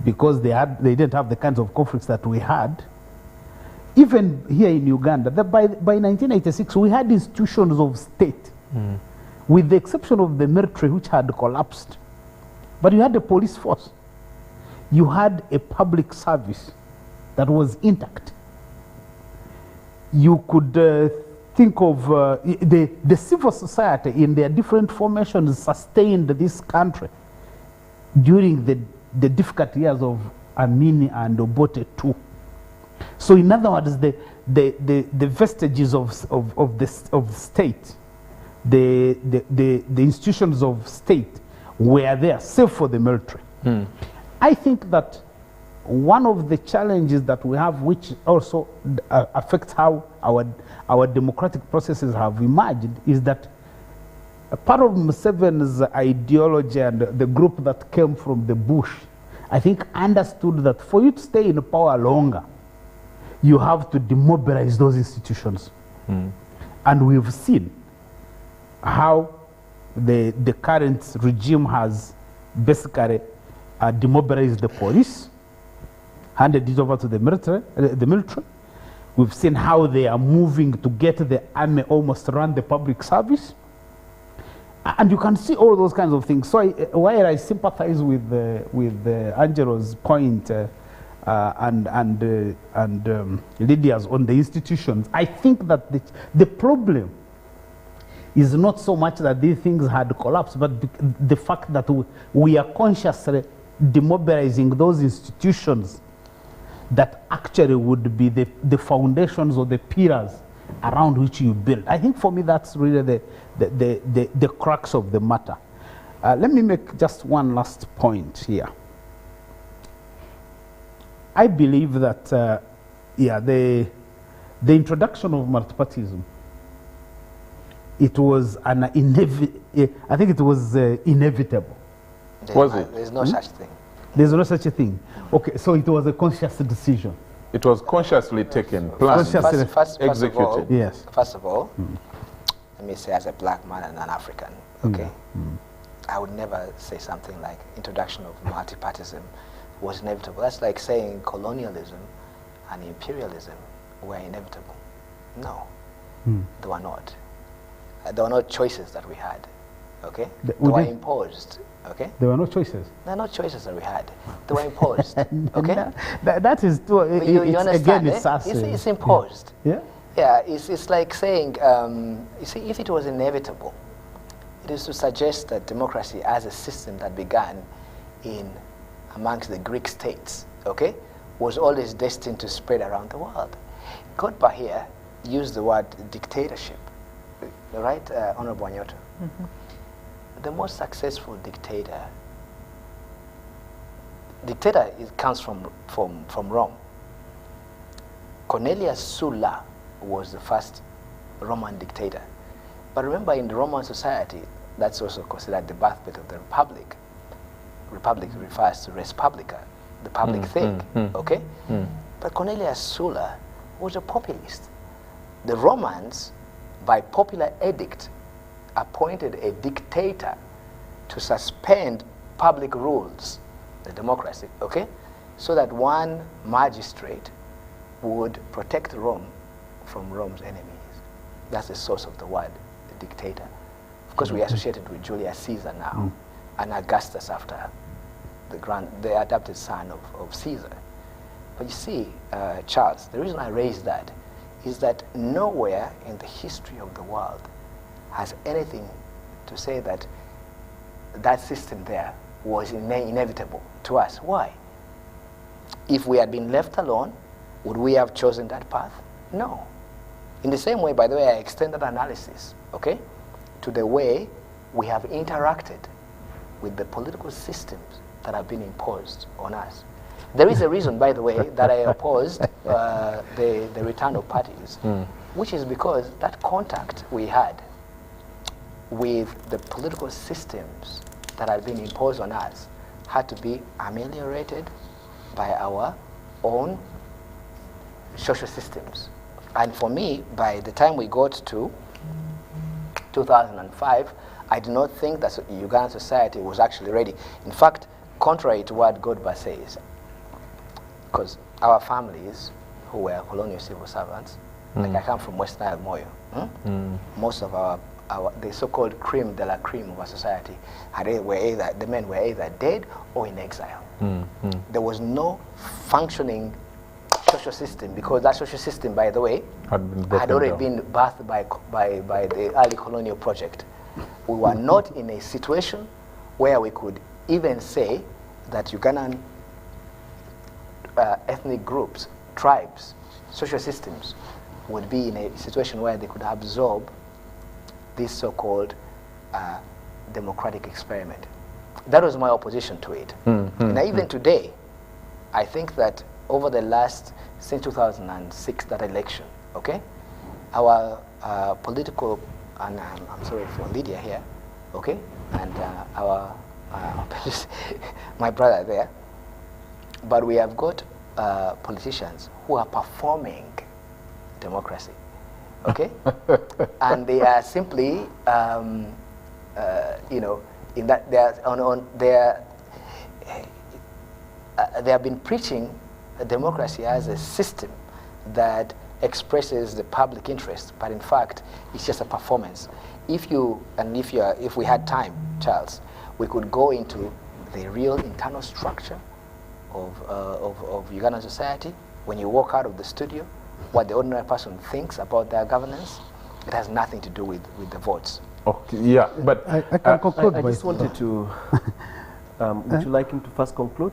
because they didn't have the kinds of conflicts that we had, even here in Uganda, by 1986, we had institutions of state, with the exception of the military, which had collapsed. But you had the police force. You had a public service that was intact. You could think of the civil society in their different formations sustained this country during the difficult years of Amini and Obote too. So in other words, the vestiges of state, the institutions of state were there, save for the military. I think that one of the challenges that we have, which also affects how our democratic processes have emerged, is that a part of Museveni's ideology and the group that came from the bush, I think, understood that for you to stay in power longer, you have to demobilize those institutions. And we've seen how the current regime has basically demobilized the police, handed it over to the military. We've seen how they are moving to get the army almost to run the public service. And you can see all those kinds of things. So while I sympathize with Angelo's point and Lydia's on the institutions, I think that the problem is not so much that these things had collapsed, but the fact that we are consciously demobilizing those institutions that actually would be the foundations or the pillars around which you build. I think for me that's really the crux of the matter. Let me make just one last point here. I believe that the introduction of multipartyism, it was an I think it was inevitable. There's no such thing. There's no such a thing. Okay, so it was a conscious decision. It was consciously taken, planned, executed. Yes. First of all, let me say, as a black man and an African, okay, I would never say something like introduction of multipartyism was inevitable. That's like saying colonialism and imperialism were inevitable. No, they were not. There were no choices that we had, okay? They were imposed, okay? There were no choices? There were no choices that we had. They were imposed, okay? That is too, you understand, again, it's imposed. Yeah? Yeah, it's like saying, you see, if it was inevitable, it is to suggest that democracy as a system that began amongst the Greek states, okay, was always destined to spread around the world. Godber here used the word dictatorship, right, Honorable Odongotho? The most successful dictator comes from Rome. Cornelius Sulla was the first Roman dictator. But remember, in the Roman society, that's also considered the birthplace of the republic. Republic refers to res publica, the public thing, okay? But Cornelius Sulla was a populist. The Romans, by popular edict, appointed a dictator to suspend public rules, the democracy, okay? So that one magistrate would protect Rome from Rome's enemies. That's the source of the word, the dictator. Of course, we associate it with Julius Caesar now, and Augustus after the adopted son of Caesar. But you see, Charles, the reason I raise that is that nowhere in the history of the world has anything to say that that system there was inevitable to us. Why? If we had been left alone, would we have chosen that path? No. In the same way, by the way, I extend that analysis, okay, to the way we have interacted with the political systems that have been imposed on us. There is a reason, by the way, that I opposed the return of parties, which is because that contact we had with the political systems that had been imposed on us had to be ameliorated by our own social systems. And for me, by the time we got to 2005, I do not think that Ugandan society was actually ready. In fact, contrary to what Godber says, because our families who were colonial civil servants, like I come from West Nile, Moyo, most of the so-called creme de la creme of our society, the men were either dead or in exile. There was no functioning social system, because that social system, by the way, had already been birthed by the early colonial project. We were not in a situation where we could even say that Ugandan ethnic groups, tribes, social systems would be in a situation where they could absorb this so-called democratic experiment. That was my opposition to it. And even today, I think that over the last, since 2006, that election, okay, our political, and I'm sorry for Lydia here, okay, and our, my brother there, but we have got politicians who are performing democracy, okay? And they are simply, you know, in that they have been preaching democracy as a system that expresses the public interest, but in fact, it's just a performance. If we had time, Charles, we could go into the real internal structure of Ugandan society. When you walk out of the studio, what the ordinary person thinks about their governance, it has nothing to do with the votes. Okay, yeah, but I can conclude. I just wanted to. Would you like him to first conclude?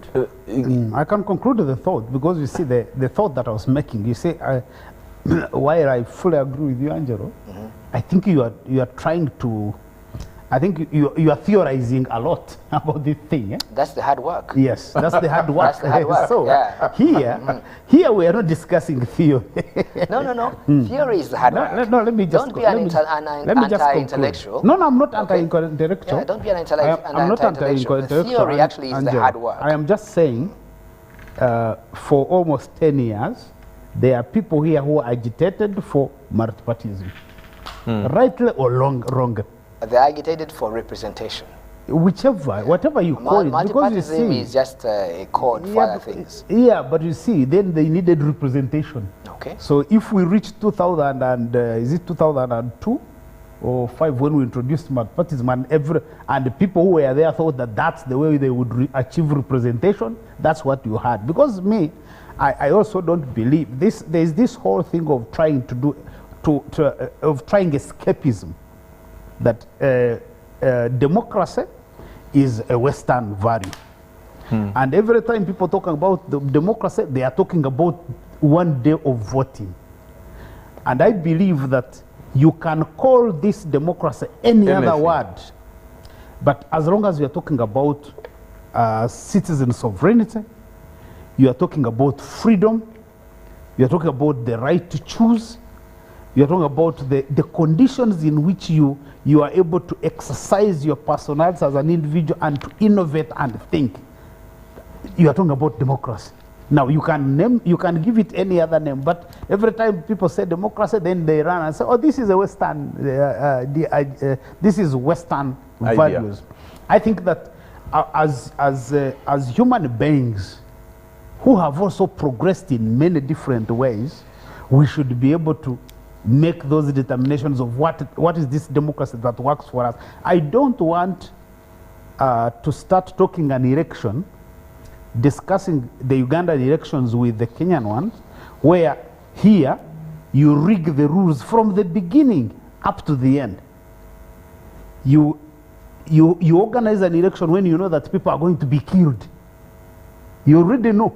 I can conclude the thought, because you see the thought that I was making. You see, while I fully agree with you, Angelo, I think you are trying to. I think you are theorizing a lot about this thing. Eh? That's the hard work. Yes, that's the hard work. That's the hard work. So here we are not discussing theory. No. Theory is the hard work. No, let me just. Don't be an anti-intellectual. No, I'm not anti-intellectual. Yeah, don't be an anti-intellectual. The theory actually is the hard work. I am just saying, for almost 10 years, there are people here who are agitated for multipartyism, rightly or wrong. They agitated for representation. Whatever you call it. Because you see, is just a code for other things. Yeah, but you see, then they needed representation. Okay. So if we reach 2000 and is it 2002 or 5 when we introduced multipartyism, and the people who were there thought that that's the way they would achieve representation, that's what you had. Because I also don't believe this. There's this whole thing of trying trying escapism. That democracy is a Western value. And every time people talk about the democracy, they are talking about one day of voting. And I believe that you can call this democracy any other word. But as long as you are talking about citizen sovereignty, you are talking about freedom, you are talking about the right to choose, you are talking about the conditions in which you are able to exercise your personality as an individual and to innovate and think. You are talking about democracy. Now you can give it any other name, but every time people say democracy, then they run and say, "Oh, this is a Western, this is Western values." I think that as human beings who have also progressed in many different ways, we should be able to make those determinations of what is this democracy that works for us. I don't want to start talking an election, discussing the Ugandan elections with the Kenyan ones, where here you rig the rules from the beginning up to the end. You organize an election when you know that people are going to be killed. You already know,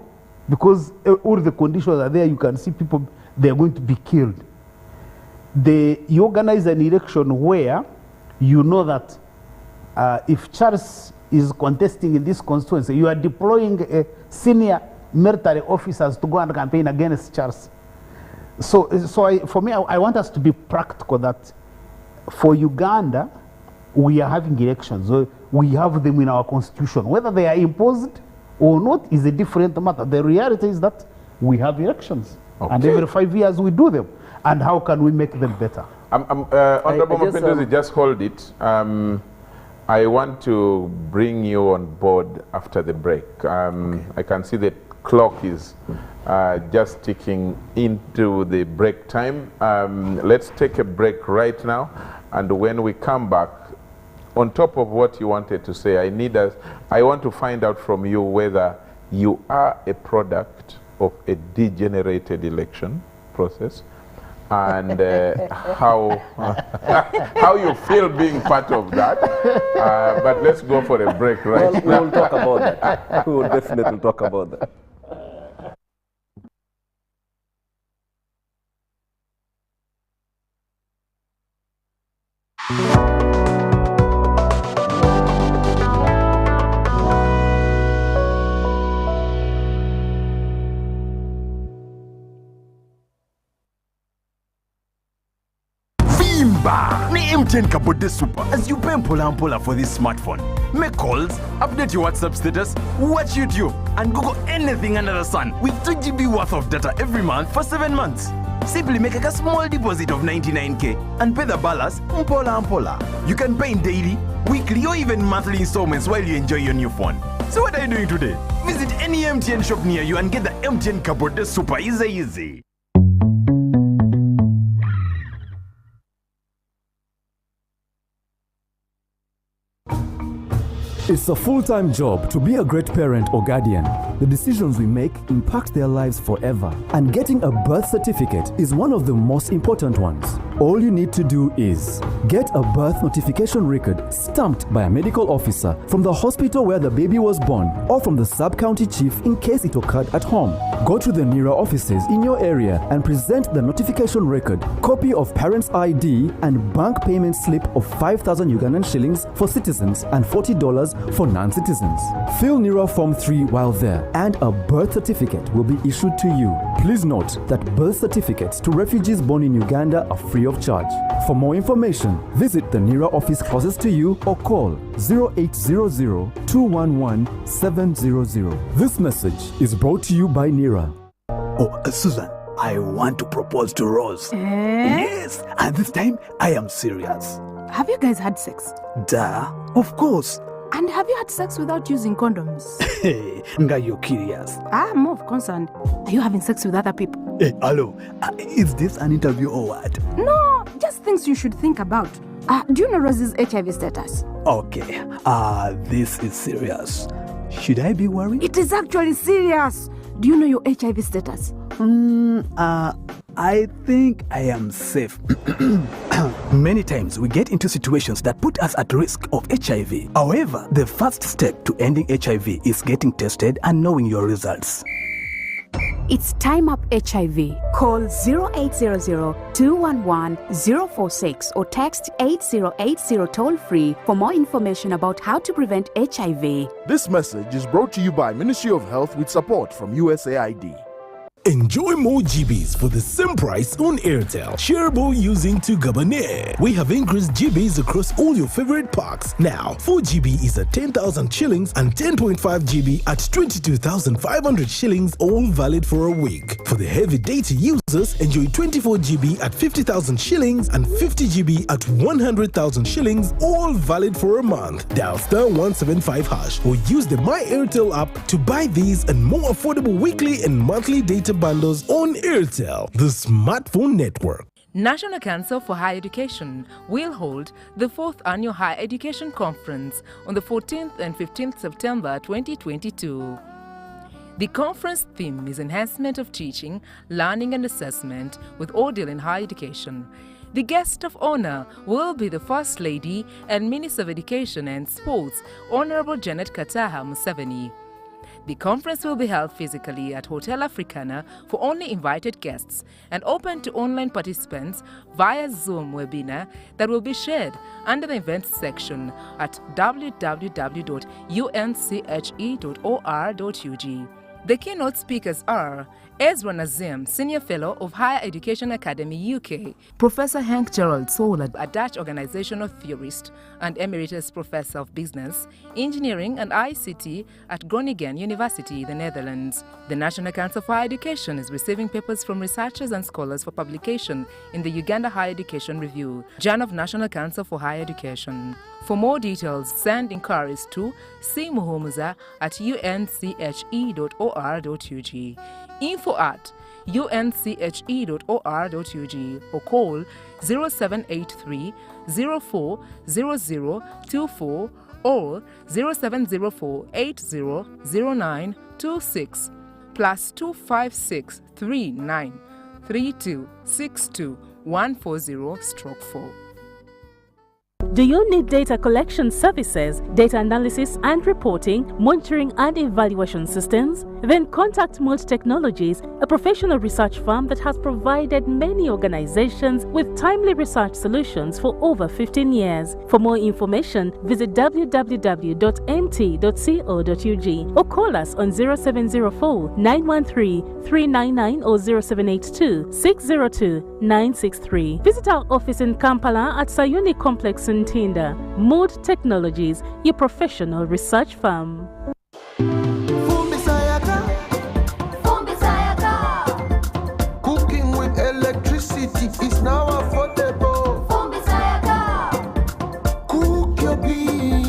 because all the conditions are there. You can see people, they are going to be killed. You organize an election where you know that if Charles is contesting in this constituency, you are deploying senior military officers to go and campaign against Charles. For me, I want us to be practical that for Uganda, we are having elections. We have them in our constitution. Whether they are imposed or not is a different matter. The reality is that we have elections. Okay. And every 5 years we do them. And how can we make them better? Honorable Mapinduzi, just hold it. I want to bring you on board after the break. Okay. I can see the clock is just ticking into the break time. Let's take a break right now. And when we come back, on top of what you wanted to say, I want to find out from you whether you are a product of a degenerated election process, and how you feel being part of that. But let's go for a break right now. We will talk about that. We will definitely talk about that. Ni M10 Kabode Super as you pay mpola for this smartphone. Make calls, update your WhatsApp status, watch YouTube, and Google anything under the sun with 2 GB worth of data every month for 7 months. Simply make a small deposit of 99k and pay the balance mpola. You can pay in daily, weekly, or even monthly installments while you enjoy your new phone. So what are you doing today? Visit any MTN shop near you and get the MTN Kabode Super easy. It's a full-time job to be a great parent or guardian. The decisions we make impact their lives forever. And getting a birth certificate is one of the most important ones. All you need to do is get a birth notification record stamped by a medical officer from the hospital where the baby was born or from the sub-county chief in case it occurred at home. Go to the NERA offices in your area and present the notification record, copy of parent's ID and bank payment slip of 5,000 Ugandan shillings for citizens and $40 for non-citizens. Fill NERA Form 3 while there and a birth certificate will be issued to you. Please note that birth certificates to refugees born in Uganda are free of charge. For more information, visit the NERA office closest to you or call 0800-211-700. This message is brought to you by NERA. Oh, Susan, I want to propose to Rose. Yes, and this time I am serious. Have you guys had sex? Duh, of course. And have you had sex without using condoms? Hey, Nga, you're curious. I'm more concerned. Are you having sex with other people? Hey, hello. Is this an interview or what? No, just things you should think about. Do you know Rose's HIV status? Okay, this is serious. Should I be worried? It is actually serious. Do you know your HIV status? I think I am safe. Many times we get into situations that put us at risk of HIV. However, the first step to ending HIV is getting tested and knowing your results. It's Time Up HIV. Call 0800-211-046 or text 8080 toll-free for more information about how to prevent HIV. This message is brought to you by Ministry of Health with support from USAID. Enjoy more GBs for the same price on Airtel. Shareable using to Gabonais. We have increased GBs across all your favorite packs. Now, 4 GB is at 10,000 shillings and 10.5 GB at 22,500 shillings, all valid for a week. For the heavy data users, enjoy 24 GB at 50,000 shillings and 50 GB at 100,000 shillings, all valid for a month. Dial *175# or use the My Airtel app to buy these and more affordable weekly and monthly data bundles on Airtel, the smartphone network. National Council for Higher Education will hold the 4th Annual Higher Education Conference on the 14th and 15th September 2022. The conference theme is Enhancement of Teaching, Learning and Assessment with Ordeal in Higher Education. The guest of honor will be the First Lady and Minister of Education and Sports, Honorable Janet Kataha Museveni. The conference will be held physically at Hotel Africana for only invited guests and open to online participants via Zoom webinar that will be shared under the events section at www.unche.or.ug. The keynote speakers are Ezra Nazim, Senior Fellow of Higher Education Academy UK, Professor Henk Gerald Sola, a Dutch organizational theorist and Emeritus Professor of Business, Engineering and ICT at Groningen University, the Netherlands. The National Council for Higher Education is receiving papers from researchers and scholars for publication in the Uganda Higher Education Review, Journal of National Council for Higher Education. For more details, send inquiries to cmuhumuza@unche.or.ug, info@unche.or.ug, or call 0783 040024 or 0704 800926 plus 256 39 32 62 140/4. Do you need data collection services, data analysis and reporting, monitoring and evaluation systems? Then contact Multi Technologies, a professional research firm that has provided many organizations with timely research solutions for over 15 years. For more information, visit www.mt.co.ug or call us on 0704 913 399 or 0782 602 963. Visit our office in Kampala at Sayuni Complex in Tinda. Mood Technologies, your professional research firm. Cooking with electricity is now affordable. Cook your beans.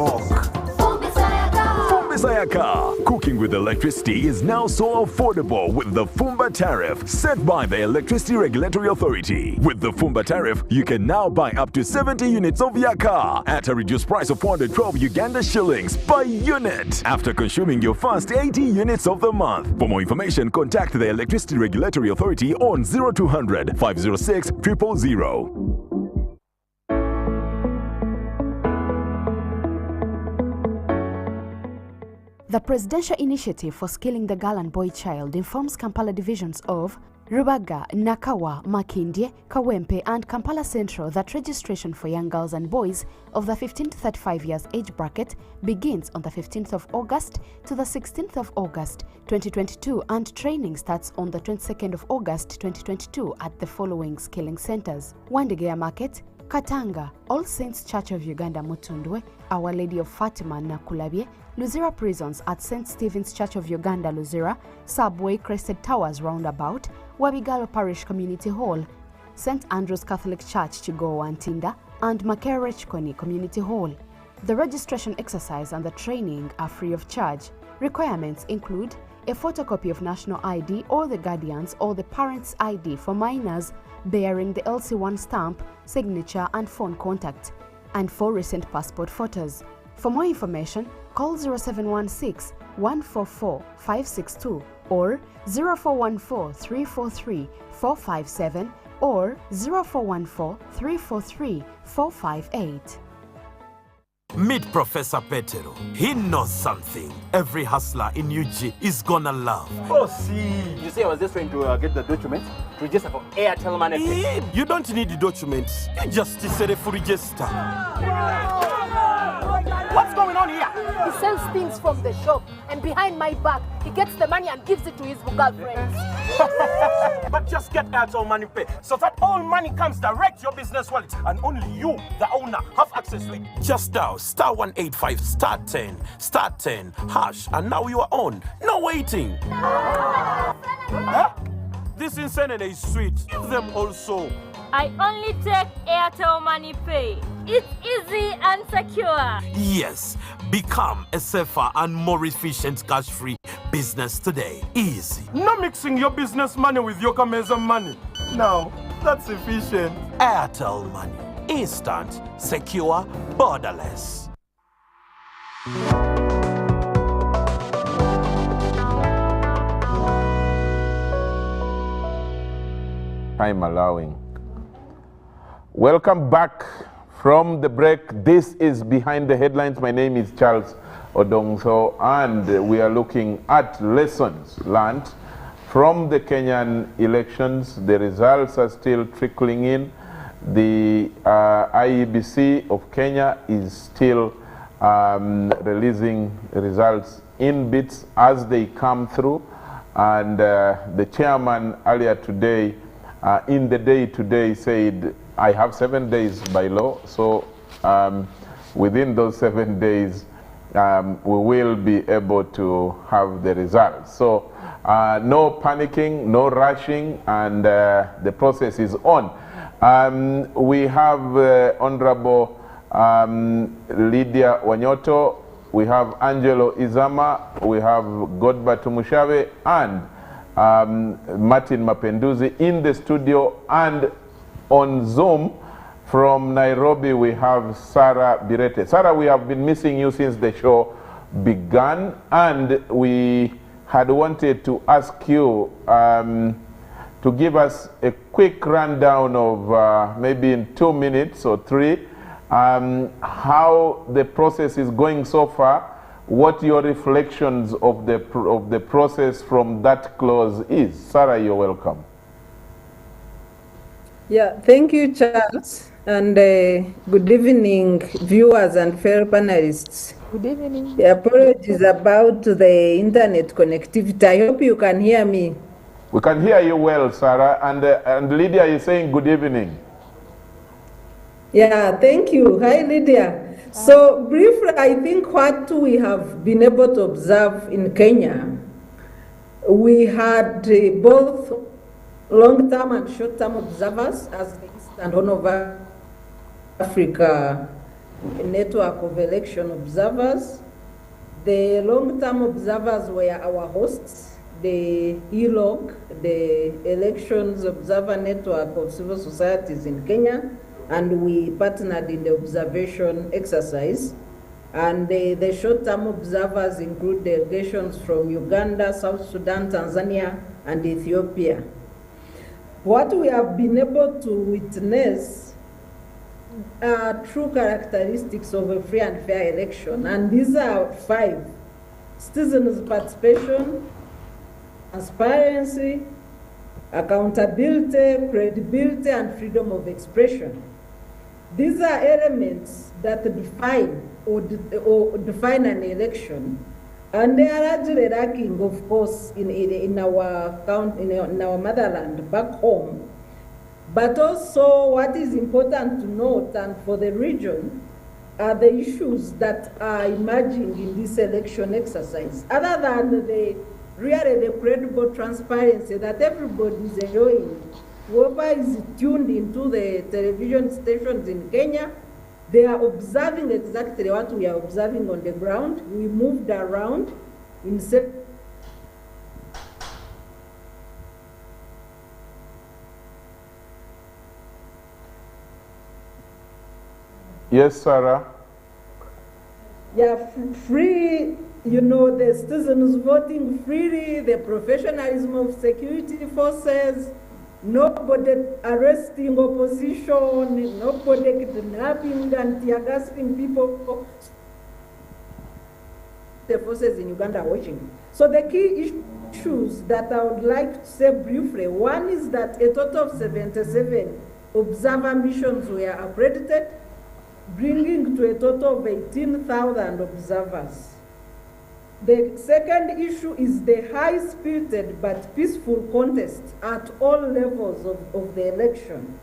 smoke. Sayaka. Cooking with electricity is now so affordable with the Fumba tariff set by the Electricity Regulatory Authority. With the Fumba tariff, you can now buy up to 70 units of Yaka at a reduced price of 412 Uganda shillings per unit after consuming your first 80 units of the month. For more information, contact the Electricity Regulatory Authority on 0200 506 000. The Presidential Initiative for Skilling the Girl and Boy Child informs Kampala divisions of Rubaga, Nakawa, Makindye, Kawempe and Kampala Central that registration for young girls and boys of the 15 to 35 years age bracket begins on the 15th of August to the 16th of August 2022 and training starts on the 22nd of August 2022 at the following skilling centers: Wandegeya Market, Katanga, All Saints Church of Uganda Mutundwe, Our Lady of Fatima Nakulabye, Luzira Prisons at St. Stephen's Church of Uganda Luzira, Subway Crested Towers Roundabout, Wabigalo Parish Community Hall, St. Andrew's Catholic Church Chigowa Ntinda, and Makere Chikoni Community Hall. The registration exercise and the training are free of charge. Requirements include a photocopy of national ID or the guardian's or the parent's ID for minors bearing the LC1 stamp, signature and phone contact, and 4 recent passport photos. For more information, call 0716 144 562 or 0414 343 457 or 0414 343 458. Meet Professor Petero. He knows something every hustler in UG is gonna love. Oh, see. You see, I was just trying to get the documents to register for Airtel Money. You don't need the documents. You just say for register. What's going on here? He sells things from the shop, and behind my back, he gets the money and gives it to his girlfriends. But just get Airtel Money Pay so that all money comes direct to your business wallet, and only you, the owner, have access to it. Just dial *185 *10 hash, and now you are on. No waiting. Huh? This insanity is sweet. Give them also. I only take Airtel Money Pay. It's easy and secure. Yes, become a safer and more efficient cash-free business today. Easy. Not mixing your business money with your Kameza money. No, that's efficient. Airtel Money. Instant, secure, borderless. Time allowing. Welcome back from the break. This is Behind the Headlines. My name is Charles Odongotho, and we are looking at lessons learned from the Kenyan elections. The results are still trickling in. The IEBC of Kenya is still releasing results in bits as they come through. And the chairman earlier today, in the day today, said, I have 7 days by law, so within those 7 days, we will be able to have the results. So no panicking, no rushing, and the process is on. We have Honorable Lydia Wanyoto, we have Angelo Izama, we have Godba Tumushabe, and Martin Mapenduzi in the studio, and on Zoom from Nairobi we have Sarah Birete. Sarah, we have been missing you since the show began, and we had wanted to ask you to give us a quick rundown of maybe in 2 minutes or 3 how the process is going so far, what your reflections of the process from that clause is. Sarah, you're welcome. Yeah, thank you, Charles, and good evening, viewers and fellow panelists. Good evening. The apologies about the internet connectivity. I hope you can hear me. We can hear you well, Sarah, and Lydia is saying good evening. Yeah, thank you. Hi, Lydia. So briefly, I think what we have been able to observe in Kenya, we had both long-term and short-term observers as the East and Horn of Africa network of election observers. The long-term observers were our hosts, the ELOG, the Elections Observer Network of Civil Societies in Kenya, and we partnered in the observation exercise. And the short-term observers include delegations from Uganda, South Sudan, Tanzania, and Ethiopia. What we have been able to witness are true characteristics of a free and fair election, and these are 5: citizens' participation, transparency, accountability, credibility, and freedom of expression. These are elements that define an election, and they are largely lacking, of course, in our motherland back home. But also, what is important to note, and for the region, are the issues that are emerging in this election exercise, other than really the credible transparency that everybody is enjoying. Whoever is tuned into the television stations in Kenya, they are observing exactly what we are observing on the ground. We moved around in Yes, Sarah. Yeah, free, the citizens voting freely, the professionalism of security forces, nobody arresting opposition, nobody kidnapping and tear-gassing people. The forces in Uganda are watching. So the key issues that I would like to say briefly, one is that a total of 77 observer missions were accredited, bringing to a total of 18,000 observers. The second issue is the high-spirited but peaceful contest at all levels of the election.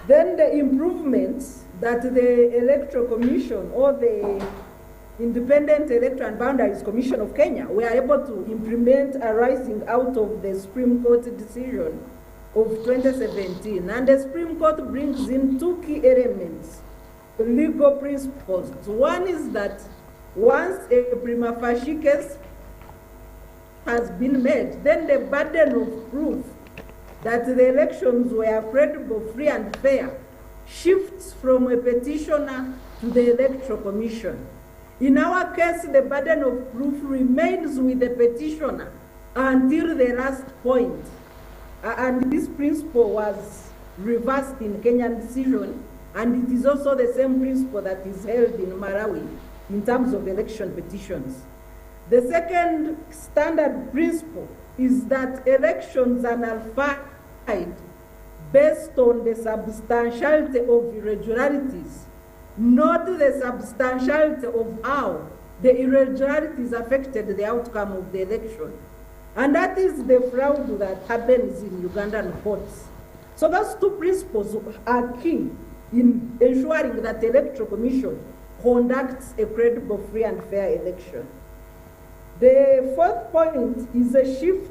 Then the improvements that the Electoral Commission or the Independent Electoral and Boundaries Commission of Kenya were able to implement arising out of the Supreme Court decision of 2017. And the Supreme Court brings in 2 key elements, legal principles. One is that once a prima facie case has been made, then the burden of proof that the elections were credible, free, and fair shifts from a petitioner to the Electoral Commission. In our case, the burden of proof remains with the petitioner until the last point. And this principle was reversed in Kenyan decision, and it is also the same principle that is held in Malawi in terms of election petitions. The second standard principle is that elections are nullified based on the substantiality of irregularities, not the substantiality of how the irregularities affected the outcome of the election. And that is the fraud that happens in Ugandan courts. So those 2 principles are key in ensuring that the Electoral Commission conducts a credible, free, and fair election. The 4th point is a shift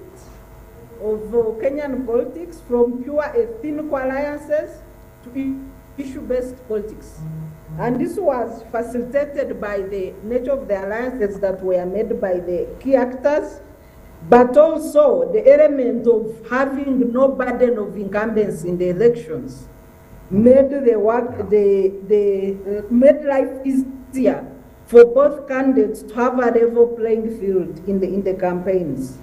of Kenyan politics from pure ethnic alliances to issue-based politics. And this was facilitated by the nature of the alliances that were made by the key actors, but also the element of having no burden of incumbents in the elections made made life easier for both candidates to have a level playing field in the campaigns.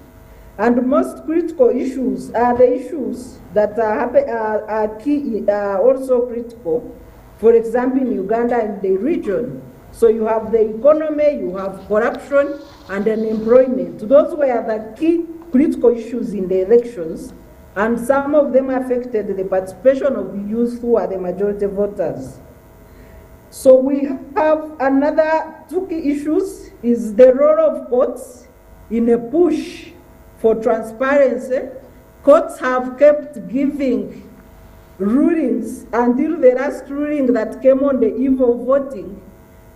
And most critical issues are the issues that are key, also critical. For example, in Uganda and the region. So you have the economy, you have corruption, and unemployment. Those were the key critical issues in the elections, and some of them affected the participation of youth who are the majority voters. So we have another 2 key issues is the role of courts in a push for transparency. Courts have kept giving rulings until the last ruling that came on the eve of voting,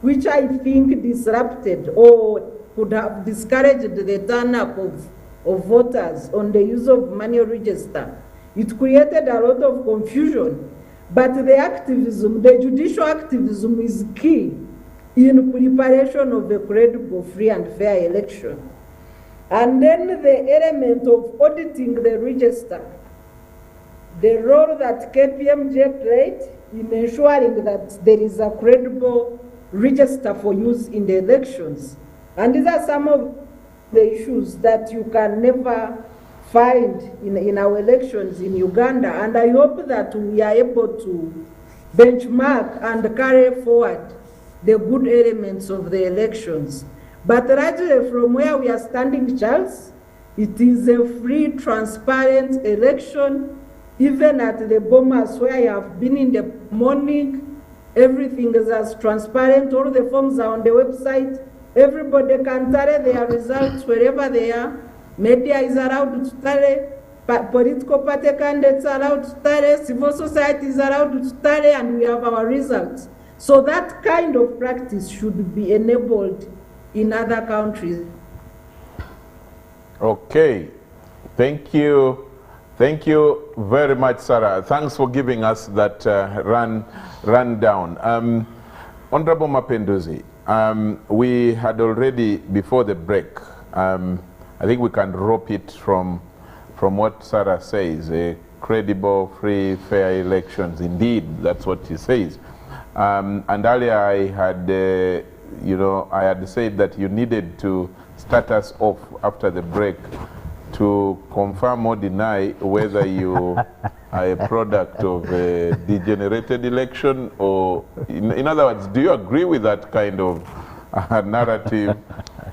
which I think disrupted or could have discouraged the turn-up of voters on the use of manual register. It created a lot of confusion. But the activism, the judicial activism is key in preparation of a credible, free and fair election. And then the element of auditing the register, the role that KPMG played in ensuring that there is a credible register for use in the elections. And these are some of the issues that you can never find in our elections in Uganda. And I hope that we are able to benchmark and carry forward the good elements of the elections. But largely from where we are standing, Charles, it is a free, transparent election. Even at the Bomas where I have been in the morning, everything is as transparent. All the forms are on the website. Everybody can tally their results wherever they are. Media is allowed to tally. Political party candidates are allowed to tally. Civil society is allowed to tally, and we have our results. So that kind of practice should be enabled in other countries. Okay. Thank you. Thank you very much, Sarah. Thanks for giving us that rundown. Honorable Mapenduzi, we had already, before the break, I think we can rope it from what Sarah says, a credible, free, fair elections. Indeed, that's what she says. And earlier I had, I had said that you needed to start us off after the break to confirm or deny whether you are a product of a degenerated election, or in other words, do you agree with that kind of narrative?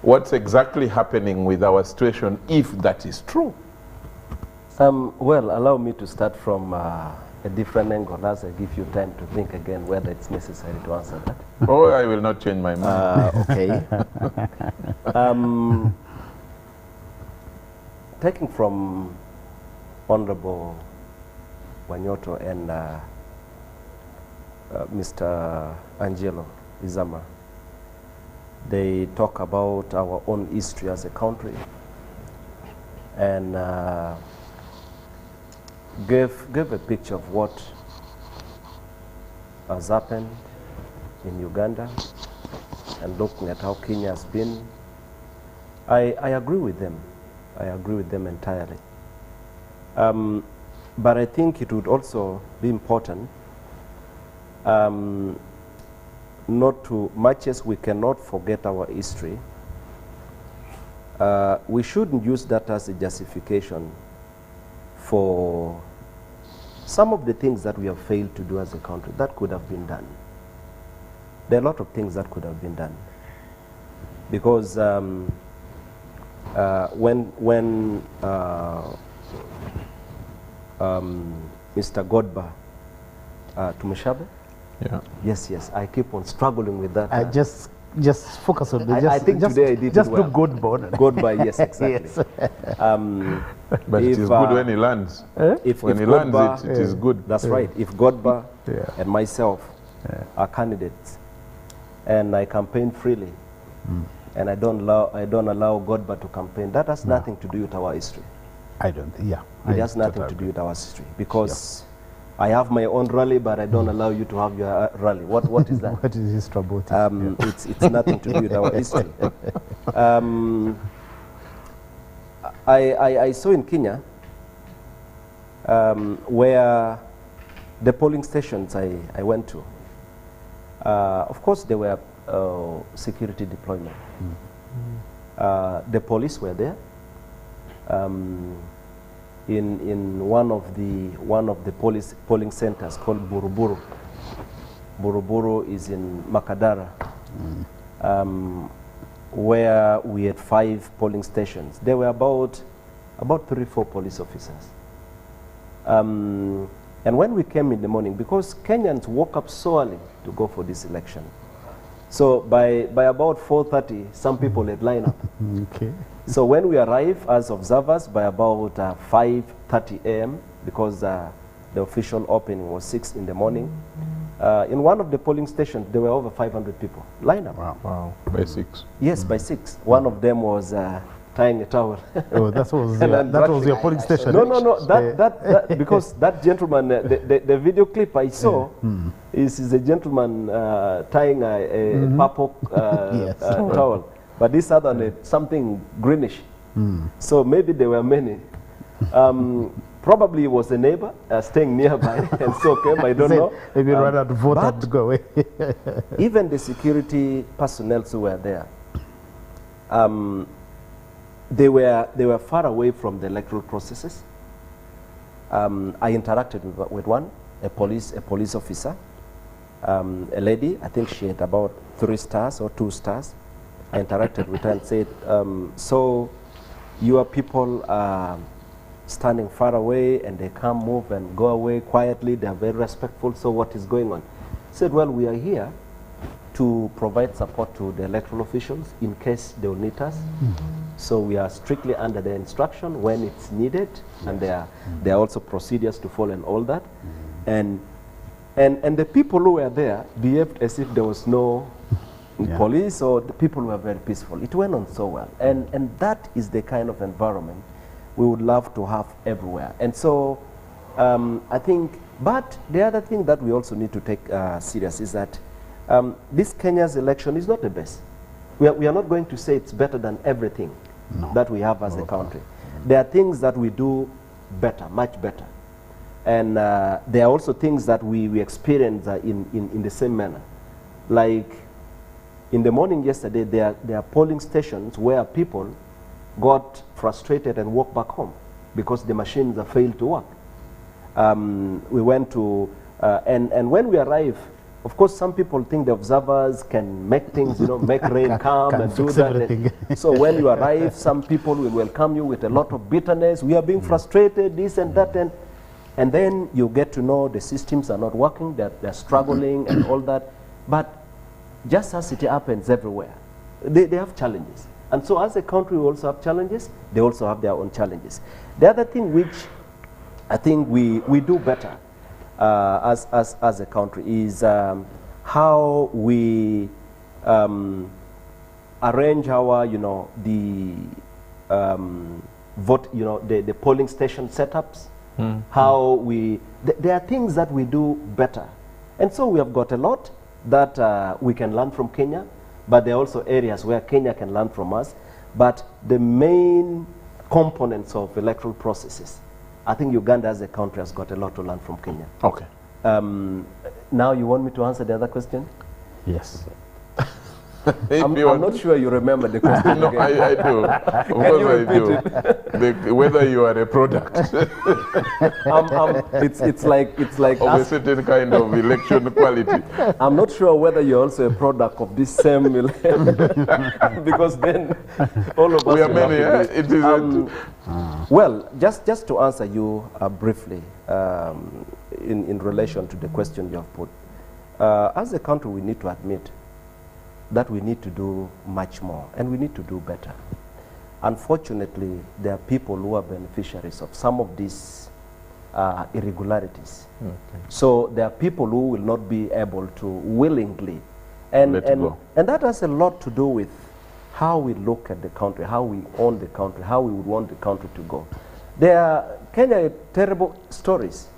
What's exactly happening with our situation, if that is true? Well, allow me to start from a different angle as I give you time to think again whether it's necessary to answer that. Oh, I will not change my mind. Okay. Taking from Honorable Wanyoto and Mr. Angelo Izama, they talk about our own history as a country and gave a picture of what has happened in Uganda and looking at how Kenya has been. I agree with them. I agree with them entirely. But I think it would also be important not to, much as we cannot forget our history, we shouldn't use that as a justification for some of the things that we have failed to do as a country. That could have been done. There are a lot of things that could have been done. Because when Mr. Godba Tumeshabe, yeah. Yes, I keep on struggling with that. I just focus on the I think today I did just it well. do Godba. Godba, yes, exactly. Yes. But it is good when he lands. When he lands, it is good. That's right. If Godba and myself are candidates, and I campaign freely, and I don't allow Godba to campaign, that has nothing to do with our history. I don't. Yeah. It has nothing to do with our history, because I have my own rally, but I don't allow you to have your rally. What is that? What is history about it? It's nothing to do with our history. I saw in Kenya where the polling stations I went to, of course there were security deployment. The police were there. In one of the polling centers called Buruburu. Buruburu is in Makadara, where we had 5 polling stations. There were about 3-4 police officers. And when we came in the morning, because Kenyans woke up so early to go for this election, so by about 4:30, some people had lined up. Okay. So when we arrived as observers by about 5:30 a.m., because the official opening was 6 in the morning, in one of the polling stations, there were over 500 people lined up. Wow. By 6? Yes, by 6. One of them was tying a towel. Oh, that was your polling station. No. That because that gentleman, the video clip I saw is a gentleman tying a purple towel, but this other one something greenish. So maybe there were many. Probably it was a neighbor staying nearby and so came, I don't know. Maybe rather to vote and to go away. Even the security personnel who were there, they were far away from the electoral processes. I interacted with one, a police officer, a lady, I think she had about 3 stars or 2 stars. I interacted with her and said, so your people are standing far away and they can't move and go away quietly, they are very respectful, so what is going on? Said, well, we are here to provide support to the electoral officials in case they will need us. So we are strictly under their instruction when it's needed, and there are also procedures to follow and all that. And the people who were there behaved as if there was no police, or the people were very peaceful. It went on so well. And that is the kind of environment we would love to have everywhere. And so I think, but the other thing that we also need to take serious is that this Kenya's election is not the best. We are not going to say it's better than everything that we have as a country. There are things that we do better, much better. And there are also things that we experience in the same manner. Like in the morning yesterday, there are polling stations where people got frustrated and walked back home because the machines have failed to work. We went to, and when we arrived, of course, some people think the observers can make things, make rain come and do that. So when you arrive, some people will welcome you with a lot of bitterness. We are being frustrated, this and that. And then you get to know the systems are not working, they're struggling and all that. But just as it happens everywhere, they have challenges. And so as a country, we also have challenges. They also have their own challenges. The other thing which I think we do better as a country is how we arrange our, the vote, the polling station setups. How we, there are things that we do better. And so we have got a lot that we can learn from Kenya, but there are also areas where Kenya can learn from us. But the main components of electoral processes, I think Uganda as a country has got a lot to learn from Kenya. Okay. Now you want me to answer the other question? Yes. I'm not sure you remember the question. No, I do. Of course I do. Whether you are a product. It's like of a certain kind of election quality. I'm not sure whether you're also a product of this same election. Because then all of us we are many. It is well, just to answer you briefly in relation to the question you have put. As a country, we need to admit that we need to do much more and we need to do better. Unfortunately, there are people who are beneficiaries of some of these irregularities. So there are people who will not be able to willingly. And that has a lot to do with how we look at the country, how we own the country, how we would want the country to go. There are Kenya terrible stories.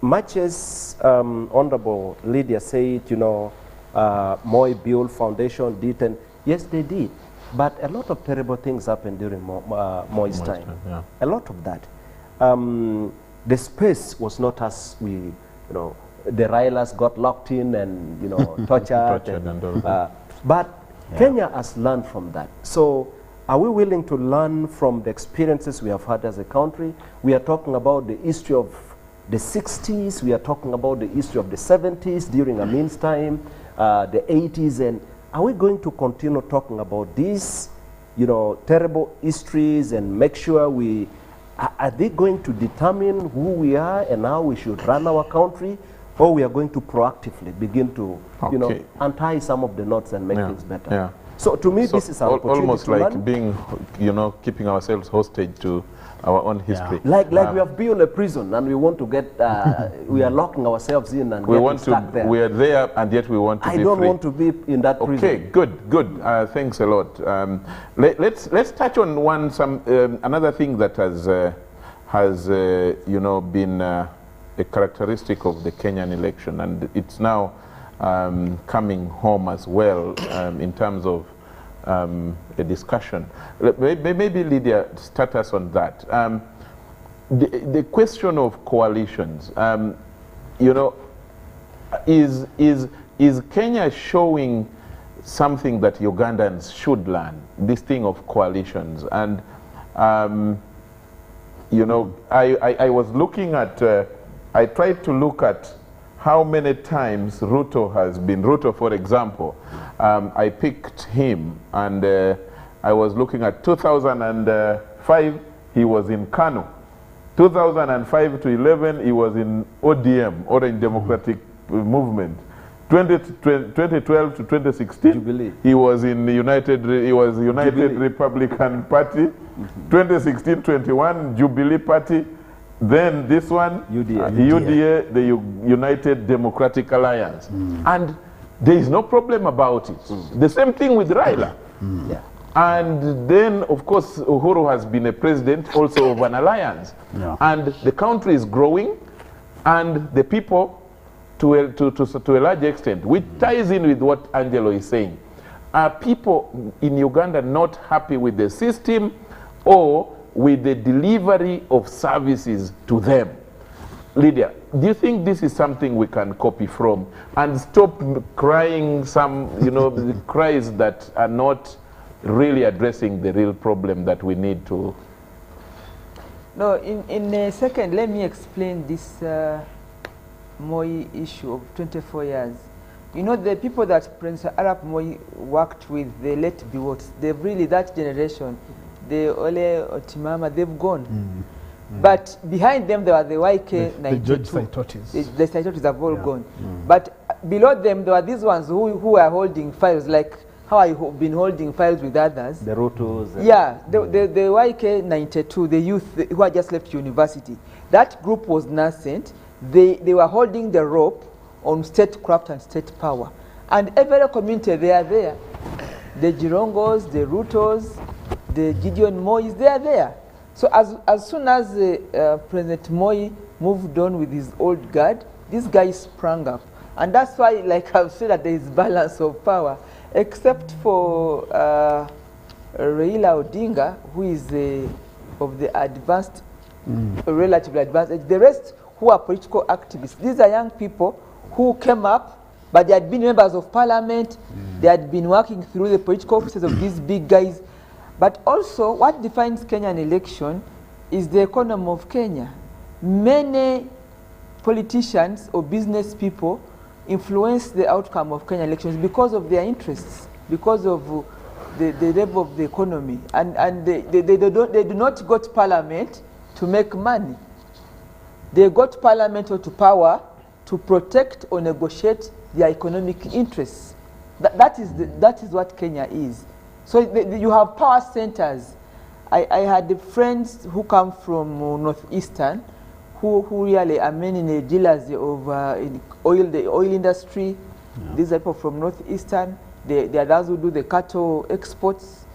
Much as Honorable Lydia said, Moi Buell Foundation did, and yes, they did. But a lot of terrible things happened during Moi's time. A lot of that. The space was not as we, the Railas got locked in and, tortured. But Kenya has learned from that. So are we willing to learn from the experiences we have had as a country? We are talking about the history of the 60s. We are talking about the history of the 70s during Amin's time. The 80s, and are we going to continue talking about these, terrible histories and make sure are they going to determine who we are and how we should run our country, or we are going to proactively begin to, untie some of the knots and make things better? So to me, this is our opportunity almost to like learn. being, keeping ourselves hostage to history. Like we have been in a prison and we want to get, we are locking ourselves in and we getting want stuck to, there. we are there and yet we want to be free. I don't want to be in that prison. Okay, good. Thanks a lot. Let's touch on another thing that has you know, been a characteristic of the Kenyan election, and it's now coming home as well in terms of a discussion. Maybe Lydia, start us on that. The question of coalitions, you know, is Kenya showing something that Ugandans should learn, this thing of coalitions? And, you know, I was looking at, I tried to look at how many times Ruto has been, Ruto for example, I picked him and I was looking at 2005, he was in Kano. 2005 to 11, he was in ODM, Orange Democratic Movement. 2012 to 2016, Jubilee. He was in the United Republican Party. 2016-21, Jubilee Party. Then this one, UDA, the United Democratic Alliance. And there is no problem about it. The same thing with Raila. Yeah. And then, of course, Uhuru has been a president also of an alliance. Yeah. And the country is growing, and the people, to a large extent, which ties in with what Angelo is saying, are people in Uganda not happy with the system or with the delivery of services to them? Lydia, do you think this is something we can copy from and stop crying some, you know, the cries that are not really addressing the real problem that we need to? No, in a second, let me explain this Moi issue of 24 years. You know, the people that Prince Arap Moi worked with, the late Biwots, they've really, that generation, the Ole Otimama, they've gone. But behind them, there were the YK 92. The George Saitotis. The Saitotis have all gone. But below them, there were these ones who were holding files, like how I've been holding files with others. The Rutos. Yeah, the YK 92, the youth who had just left university. That group was nascent. They were holding the rope on statecraft and state power. And every community, they are there. The Jirongos, the Rutos, the Gideon Mois, they are there. So as soon as President Moi moved on with his old guard, this guy sprang up. And that's why, like I've said, that there is balance of power, except for Raila Odinga, who is of the advanced, relatively advanced age. The rest who are political activists, these are young people who came up, but they had been members of parliament, they had been working through the political offices of these big guys. But also, what defines Kenyan election is the economy of Kenya. Many politicians or business people influence the outcome of Kenyan elections because of their interests, because of the level of the economy. And they do not go to parliament to make money. They go to parliament or to power to protect or negotiate their economic interests. That is what Kenya is. So you have power centers. I had friends who come from Northeastern who really are many dealers of the oil industry. Yeah. These are people from Northeastern. They are those who do the cattle exports,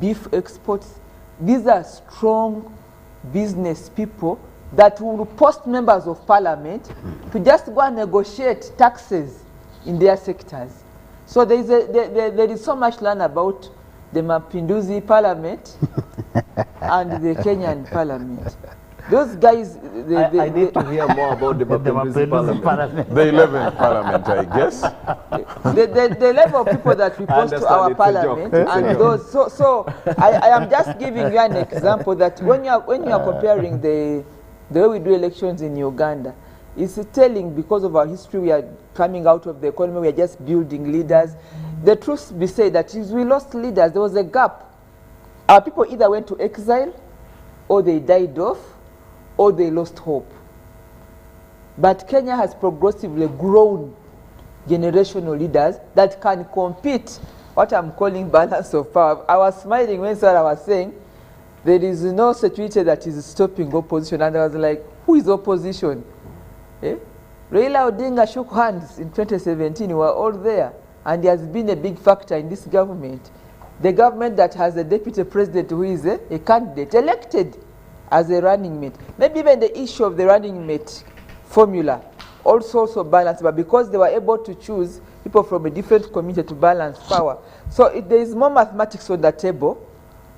beef exports. These are strong business people that will post members of parliament to just go and negotiate taxes in their sectors. So there is so much learned about the Mapinduzi parliament and the Kenyan parliament. Those guys, I need to hear more about the Mapinduzi parliament. The 11th parliament, I guess. The level of people that report to our parliament and those. So I am just giving you an example that when you are comparing the way we do elections in Uganda, it's telling because of our history. We are coming out of the economy. We are just building leaders. The truth be said that we lost leaders. There was a gap. Our people either went to exile, or they died off, or they lost hope. But Kenya has progressively grown generational leaders that can compete, what I'm calling balance of power. I was smiling when Sarah was saying, there is no security that is stopping opposition. And I was like, who is opposition? Eh? Raila Odinga shook hands in 2017. We were all there. And he has been a big factor in this government. The government that has a deputy president who is a candidate elected as a running mate. Maybe even the issue of the running mate formula also balanced, but because they were able to choose people from a different community to balance power. So there is more mathematics on the table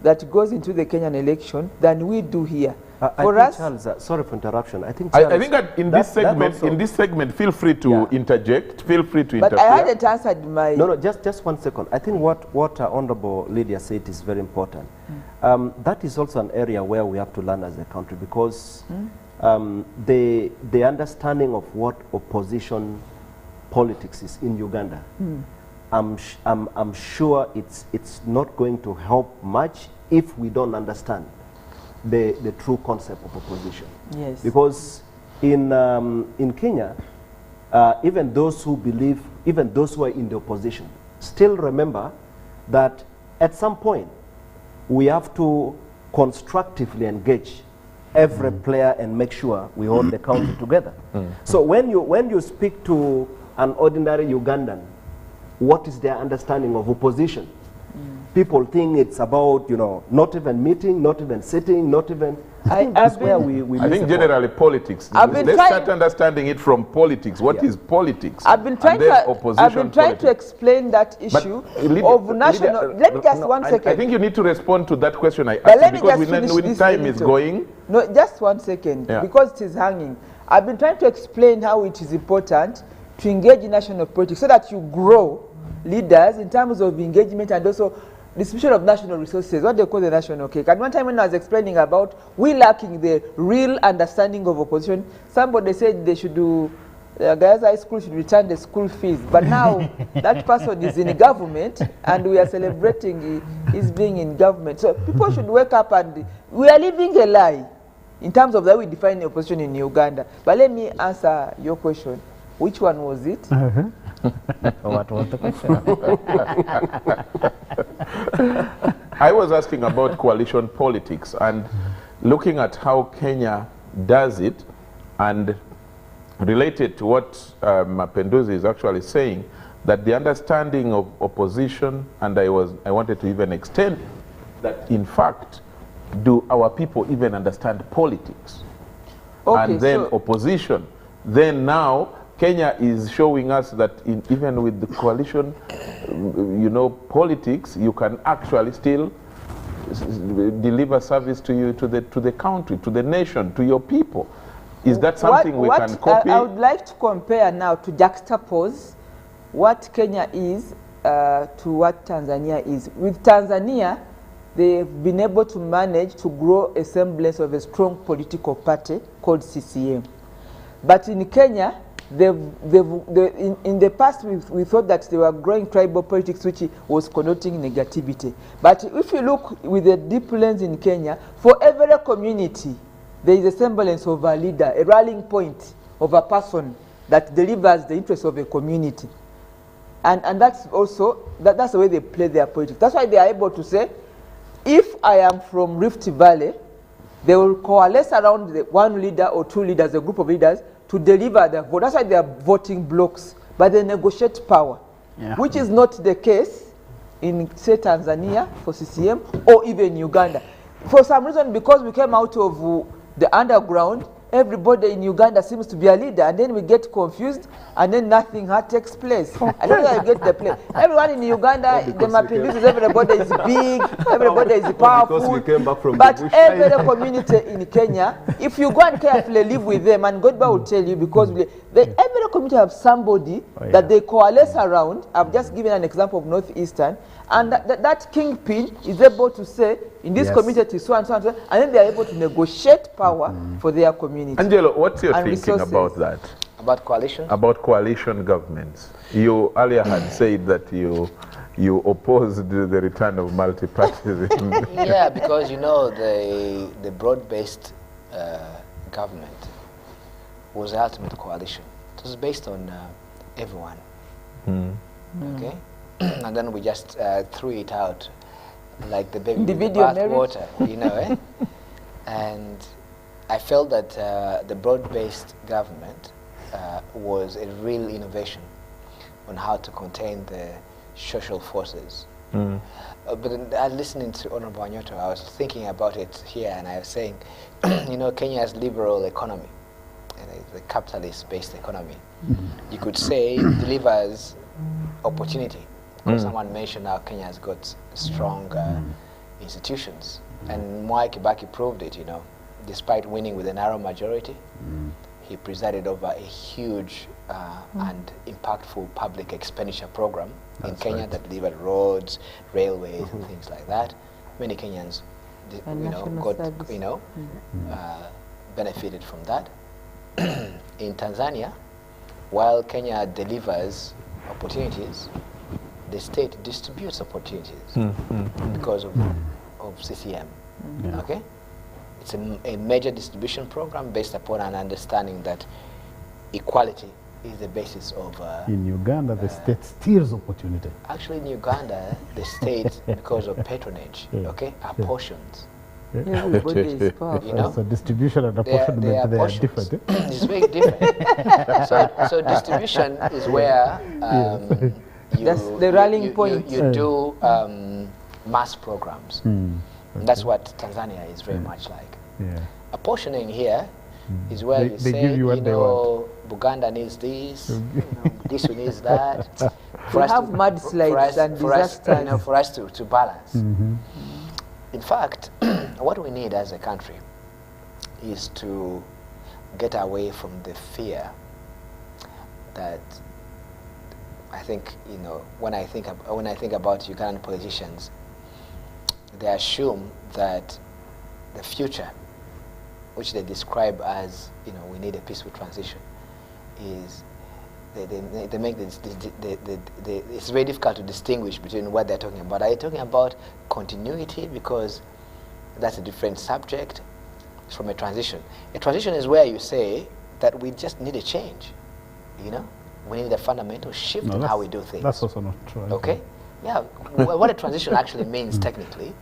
that goes into the Kenyan election than we do here. For us, Charles, sorry for interruption. I think that in this segment, feel free to interject. Feel free to interfere. But I hadn't answered my. No, just 1 second. I think what Honorable Lydia said is very important. That is also an area where we have to learn as a country, because the understanding of what opposition politics is in Uganda. I'm sure it's not going to help much if we don't understand the true concept of opposition. Yes. Because in Kenya, even those who believe, even those who are in the opposition, still remember that at some point we have to constructively engage every player and make sure we hold the country together. So when you speak to an ordinary Ugandan, what is their understanding of opposition? People think it's about, not even meeting, not even sitting, not even... I think generally politics. Let's start understanding it from politics. What is politics? I've been trying to explain that issue of national... Let me just 1 second. I think you need to respond to that question I asked, because when time is going... No, just 1 second, because it is hanging. I've been trying to explain how it is important to engage in national politics so that you grow leaders in terms of engagement and also distribution of national resources, what they call the national cake. At one time when I was explaining about we lacking the real understanding of opposition, somebody said they should do, Gaza High School should return the school fees. But now that person is in government and we are celebrating his being in government. So people should wake up, and we are living a lie in terms of that we define the opposition in Uganda. But let me answer your question. Which one was it? What was the question? I was asking about coalition politics and looking at how Kenya does it, and related to what Mapenduzi is actually saying, that the understanding of opposition, and I wanted to even extend that, in fact, do our people even understand politics? Okay, and then opposition. Then now Kenya is showing us that even with the coalition, politics, you can actually still deliver service to the country, to the nation, to your people. Is that something we can copy? I would like to compare now, to juxtapose what Kenya is to what Tanzania is. With Tanzania, they've been able to manage to grow a semblance of a strong political party called CCM. But in Kenya, in the past, we thought that they were growing tribal politics, which was connoting negativity. But if you look with a deep lens in Kenya, for every community, there is a semblance of a leader, a rallying point of a person that delivers the interests of a community. And that's also, that's the way they play their politics. That's why they are able to say, if I am from Rift Valley, they will coalesce around one leader or two leaders, a group of leaders, to deliver their vote. That's why they are voting blocks, but they negotiate power, which is not the case in, say, Tanzania for CCM or even Uganda. For some reason, because we came out of the underground, everybody in Uganda seems to be a leader, and then we get confused, and then nothing takes place. I don't know how you get the play. Everyone in Uganda, the Mapinduzi, everybody is big, everybody is powerful. Because we came back from but every community in Kenya, if you go and carefully live with them, and God will tell you, because every community have somebody that they coalesce around. I've just given an example of Northeastern, and that kingpin is able to say, in this community, so and so and so, and then they are able to negotiate power for their community. Angelo, what's your thinking about that? About coalition? About coalition governments. You earlier had said that you opposed the return of multi-partyism. Yeah, because the broad-based government was the ultimate coalition. It was based on everyone. Okay? And then we just threw it out like the baby with the bath water, you know, eh? And I felt that the broad-based government was a real innovation on how to contain the social forces. But listening to Honorable Odongotho, I was thinking about it here, and I was saying, you know, Kenya's liberal economy, the capitalist-based economy, you could say delivers opportunity. Because someone mentioned how Kenya has got strong institutions, and Mwai Kibaki proved it, you know. Despite winning with a narrow majority, he presided over a huge and impactful public expenditure program in Kenya that delivered roads, railways, and things like that. Many Kenyans, benefited from that. In Tanzania, while Kenya delivers opportunities, the state distributes opportunities because of CCM. Okay. It's a major distribution program based upon an understanding that equality is the basis of... in Uganda, the state steals opportunity. Actually, in Uganda, the state, because of patronage, okay, apportions. You know? So distribution and apportionment, they are different. It's very different. so distribution is where that's the rallying point. You do mass programs. That's what Tanzania is very much like. Apportioning here is where you say, you know, Buganda needs this, you know, this one needs that. For us have mudslides and disasters. You know, for us to balance. In fact, what we need as a country is to get away from the fear that I think, you know, when I think about Ugandan politicians, they assume that the future, which they describe as, you know, we need a peaceful transition, is they make this, it's very difficult to distinguish between what they're talking about. Are they talking about continuity, because that's a different subject from a transition? A transition is where you say that we just need a change, you know? We need a fundamental shift in how we do things. That's also not true. Okay? Yeah, what a transition actually means technically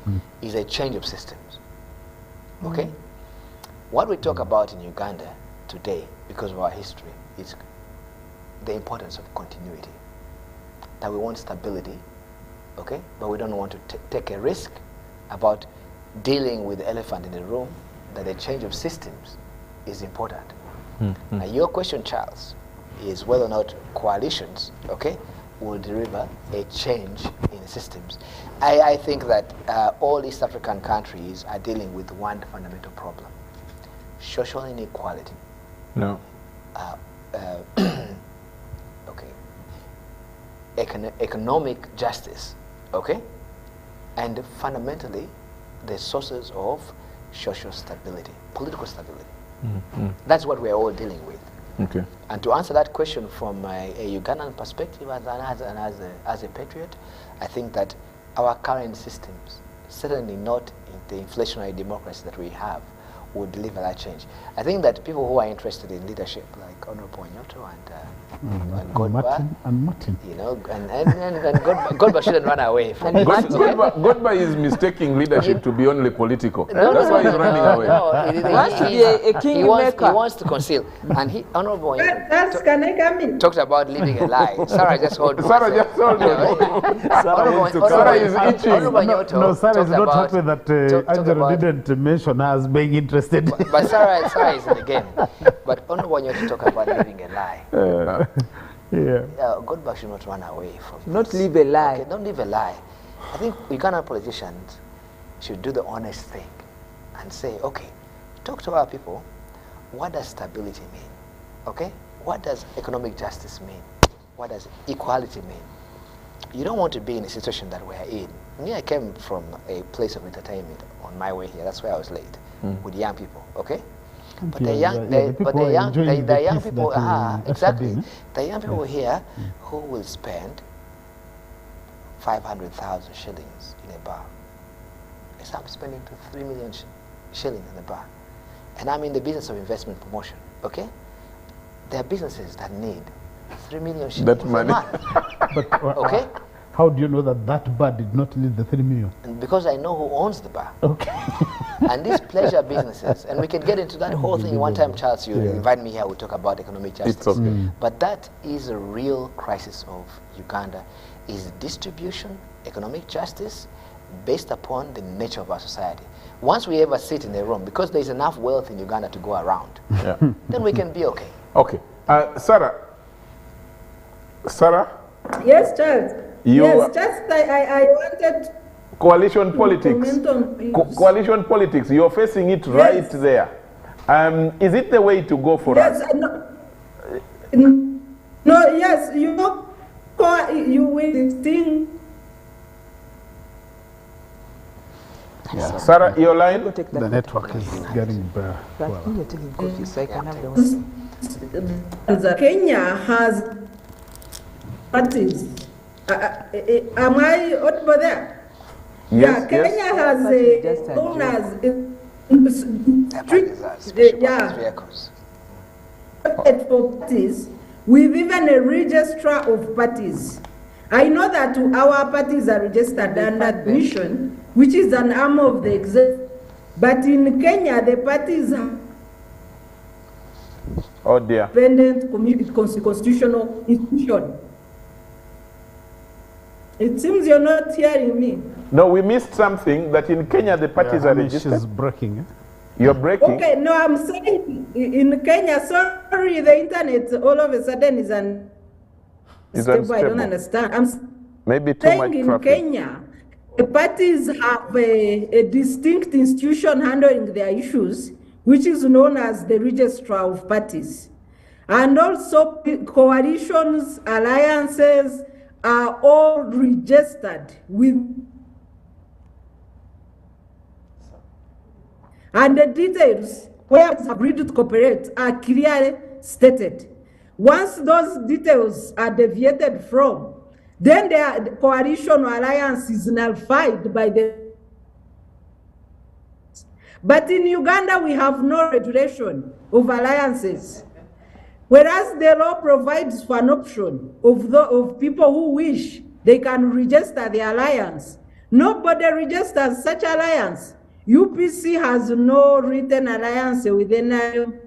is a change of systems. Okay? What we talk about in Uganda today, because of our history, is the importance of continuity. That we want stability, okay? But we don't want to take a risk about dealing with the elephant in the room, that a change of systems is important. Now, your question, Charles, is whether or not coalitions, okay, will deliver a change in systems. I think that all East African countries are dealing with one fundamental problem: social inequality. No. Okay. Economic justice, okay, and fundamentally the sources of social stability, political stability. That's what we're all dealing with. Okay. And to answer that question from a Ugandan perspective as a patriot, I think that our current systems, certainly not in the inflationary democracy that we have, will deliver that change. I think that people who are interested in leadership, like Honorable Odongotho and Godba, you know, and Godba shouldn't run away from Godba is mistaking leadership to be only political. That's why he's running away. He wants to conceal. And Honorable Odongotho talked about living a lie. Sarah just hold on. Sarah is itching. No, Sarah is not happy that Angelo didn't mention us being interested. But Sarah is in the game. But Honorable Odongotho talk about living a lie. Godback should not run away from not live a lie. Okay, don't live a lie. I think Ugandan politicians should do the honest thing and say, okay, talk to our people. What does stability mean? Okay? What does economic justice mean? What does equality mean? You don't want to be in a situation that we're in. Me, I came from a place of entertainment on my way here. That's where I was late with young people. Okay? But the young people, exactly. The young people here who will spend 500,000 shillings in a bar. Yes, I'm spending 3 million shillings in a bar. And I'm in the business of investment promotion, okay? There are businesses that need 3 million shillings that money. a month. Okay? How do you know that that bar did not need the 3 million? And because I know who owns the bar. Okay. And these pleasure businesses, and we can get into that whole thing one time, Charles. You invite me here, we'll talk about economic justice. It's okay. But that is a real crisis of Uganda, is distribution, economic justice, based upon the nature of our society. Once we ever sit in a room, because there's enough wealth in Uganda to go around, then we can be okay. Okay. Sarah? Yes, Charles. Yes, just I wanted coalition politics. Coalition politics. You're facing it right there. Is it the way to go for us? No, yes, you know, you will distinct. Yeah. Sarah, your line? The network is getting better. Kenya has parties. Am I audible there? Yes, Kenya has for parties, with even a registrar of parties. I know that our parties are registered under mission, which is an arm of the executive. But in Kenya, the parties have independent constitutional institution. It seems you're not hearing me. No, we missed something, that in Kenya the parties are registered. She's breaking. You're breaking? Okay, no, I'm saying in Kenya, sorry, the internet all of a sudden is unstable. I don't understand. I'm maybe too saying much in traffic. Kenya, the parties have a distinct institution handling their issues, which is known as the registrar of parties. And also coalitions, alliances are all registered with, and the details where it's agreed to cooperate are clearly stated. Once those details are deviated from, then the coalition or alliance is nullified by the. But in Uganda, we have no regulation of alliances. Whereas the law provides for an option of people who wish, they can register the alliance. Nobody registers such alliance. UPC has no written alliance with NIM.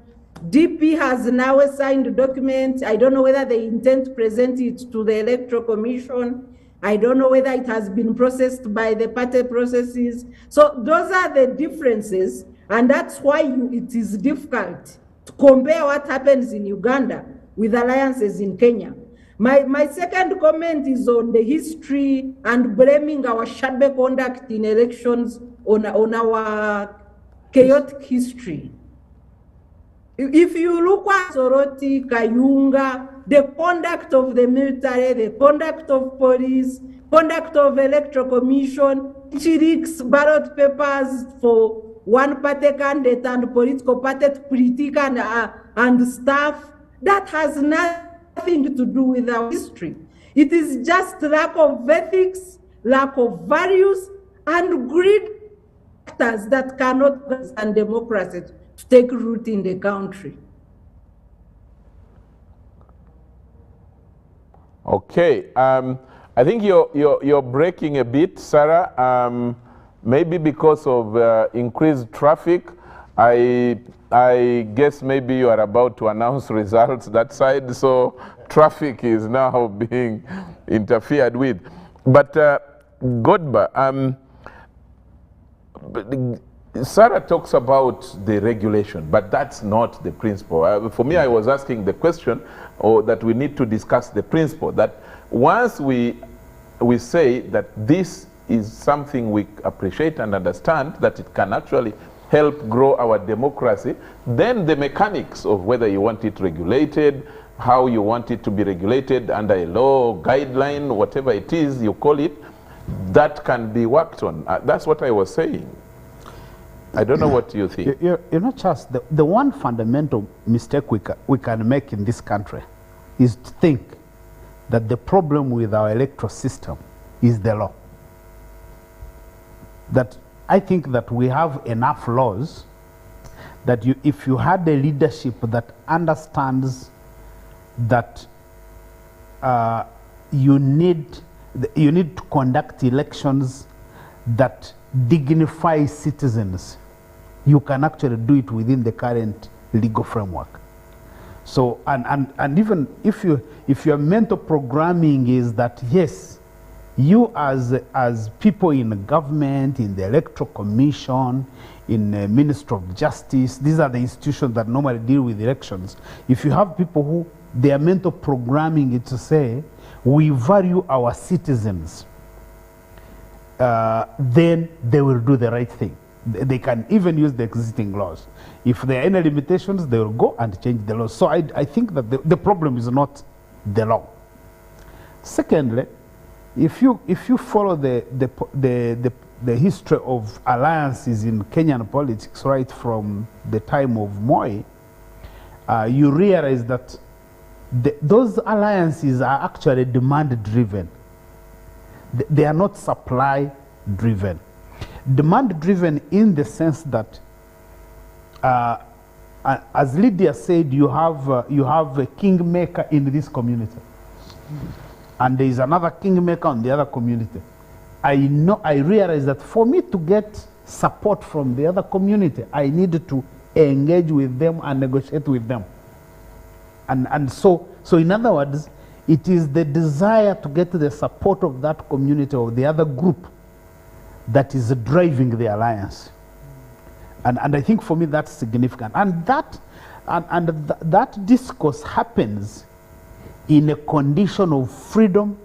DP has now a signed document. I don't know whether they intend to present it to the Electoral Commission. I don't know whether it has been processed by the party processes. So those are the differences, and that's why it is difficult to compare what happens in Uganda with alliances in Kenya. My second comment is on the history and blaming our shabby conduct in elections on our chaotic history. If you look at Soroti, Kayunga, the conduct of the military, the conduct of police, conduct of electoral commission, leaks ballot papers for one party candidate and political party critique and staff, that has nothing to do with our history. It is just lack of ethics, lack of values, and greed factors that cannot understand democracy to take root in the country. Okay, I think you're breaking a bit, Sarah. Maybe because of increased traffic. I guess maybe you are about to announce results that side, so traffic is now being interfered with. But Godba, Sarah talks about the regulation, but that's not the principle. For me, I was asking the question, that we need to discuss the principle, that once we say that this is something we appreciate and understand, that it can actually help grow our democracy, then the mechanics of whether you want it regulated, how you want it to be regulated under a law, guideline, whatever it is you call it, that can be worked on. That's what I was saying. I don't know what you think. You know, Charles, the one fundamental mistake we can make in this country is to think that the problem with our electoral system is the law. That I think that we have enough laws that if you had a leadership that understands that you need you need to conduct elections that dignify citizens. You can actually do it within the current legal framework. So, and even if your mental programming is that, yes, you as people in government, in the Electoral Commission, in the Ministry of Justice, these are the institutions that normally deal with elections. If you have people who their mental programming is to say, we value our citizens, then they will do the right thing. They can even use the existing laws. If there are any limitations, they will go and change the laws. So I think that the problem is not the law. Secondly, if you follow the history of alliances in Kenyan politics right from the time of Moi, you realize that those alliances are actually demand-driven. They are not supply-driven. Demand-driven in the sense that, as Lydia said, you have a kingmaker in this community, and there is another kingmaker on the other community. I realize that for me to get support from the other community, I need to engage with them and negotiate with them. And so in other words, it is the desire to get the support of that community or the other group that is driving the alliance. And I think for me that's significant. And that discourse happens in a condition of freedom,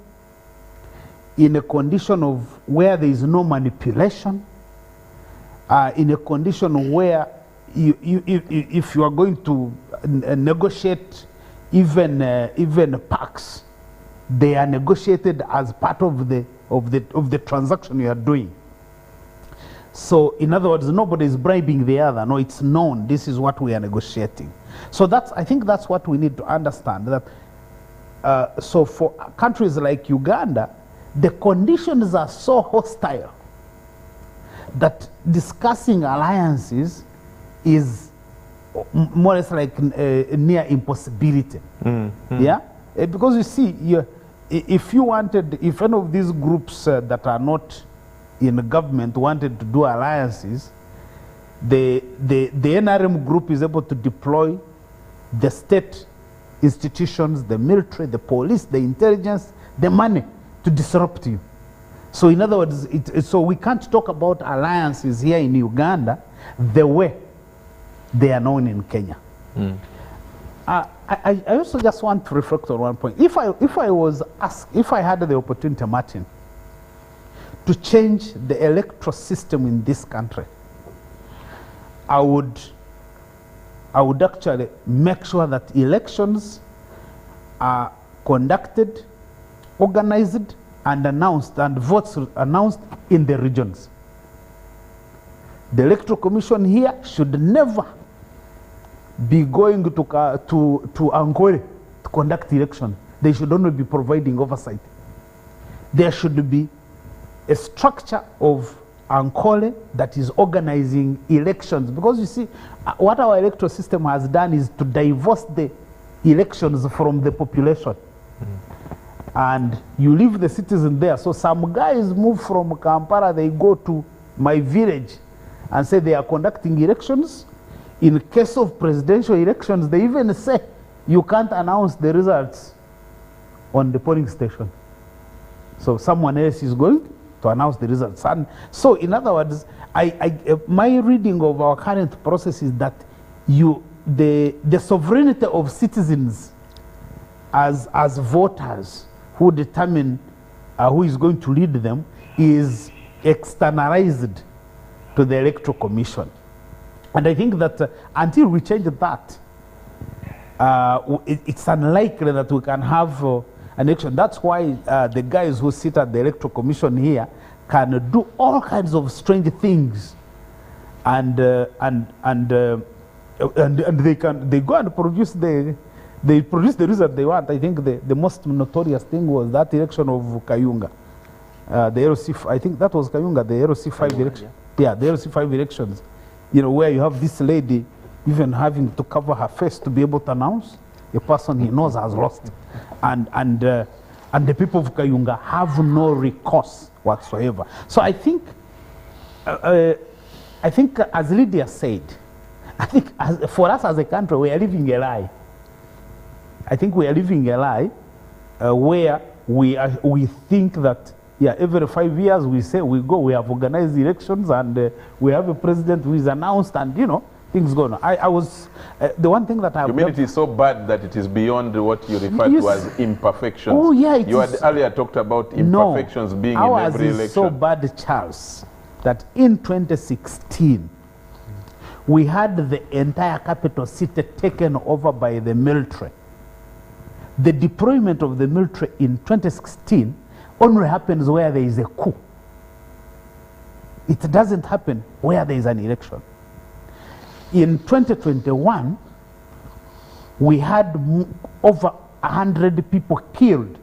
in a condition of where there is no manipulation, in a condition where if you are going to negotiate even pacts, they are negotiated as part of the transaction you are doing. So in other words, nobody is bribing the other. No, it's known. This is what we are negotiating. So I think that's what we need to understand. That so for countries like Uganda, the conditions are so hostile that discussing alliances is more or less like a near impossibility. Yeah, because you see, if any of these groups that are not in the government wanted to do alliances, the NRM group is able to deploy the state institutions, the military, the police, the intelligence, the money to disrupt you. So in other words, so we can't talk about alliances here in Uganda the way they are known in Kenya. I also just want to reflect on one point. If I had the opportunity, Martin, to change the electoral system in this country, I would actually make sure that elections are conducted, organized, and announced, and votes announced in the regions. The Electoral Commission here should never be going to Angore to conduct election. They should only be providing oversight. There should be a structure of Ankole that is organizing elections, because you see, what our electoral system has done is to divorce the elections from the population. And you leave the citizen there. So some guys move from Kampala, they go to my village and say they are conducting elections. In case of presidential elections, they even say you can't announce the results on the polling station. So someone else is going to announce the results. And so in other words, my reading of our current process is that the sovereignty of citizens as voters who determine who is going to lead them is externalized to the Electoral Commission. And I think that until we change that, it's unlikely that we can have an election. That's why the guys who sit at the Electoral Commission here can do all kinds of strange things, and they go and produce the result they want. I think the most notorious thing was that election of Kayunga, the LC. I think that was Kayunga, the LC5 election. Yeah, the LC5 elections. You know, where you have this lady even having to cover her face to be able to announce a person he knows has lost. And And the people of Kayunga have no recourse whatsoever. So I think as Lydia said, I think for us as a country, we are living a lie. I think we are living a lie where we think that, yeah, every 5 years we say we have organized elections and we have a president who is announced and, you know, things go on. I was, the one thing that I... You mean it is so bad that it is beyond what you refer to as imperfections? Oh, yeah. You had earlier talked about imperfections being in every election. Ours is so bad, Charles, that in 2016, we had the entire capital city taken over by the military. The deployment of the military in 2016 only happens where there is a coup. It doesn't happen where there is an election. In 2021, we had over 100 people killed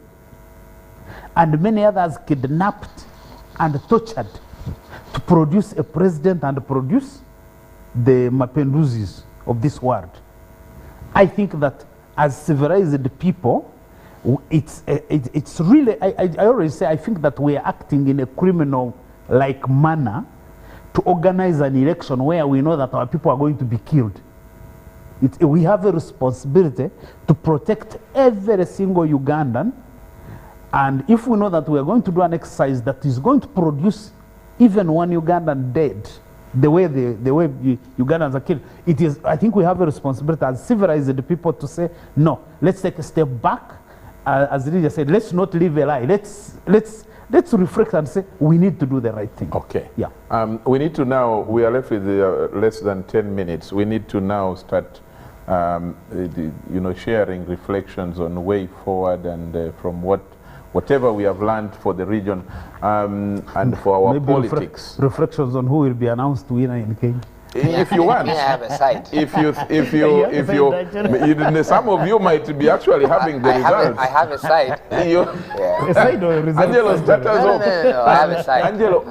and many others kidnapped and tortured to produce a president and produce the Mapenduzis of this world. I think that as civilized people, it's really, I always say, I think that we are acting in a criminal-like manner to organize an election where we know that our people are going to be killed. We have a responsibility to protect every single Ugandan, and if we know that we are going to do an exercise that is going to produce even one Ugandan dead, the way Ugandans are killed, it is, I think we have a responsibility as civilized people to say, no, let's take a step back. As Lydia said, let's not live a lie. Let's reflect and say, we need to do the right thing. Okay. Yeah. We need to now, we are left with less than 10 minutes. We need to now start, sharing reflections on the way forward and from whatever we have learned for the region and for our maybe politics. Reflections on who will be announced winner in Kenya. If you want, have a side. Some of you might be actually having the results. I have a side. A side or a result? Angelo, start us off. No, I have a side. Angelo,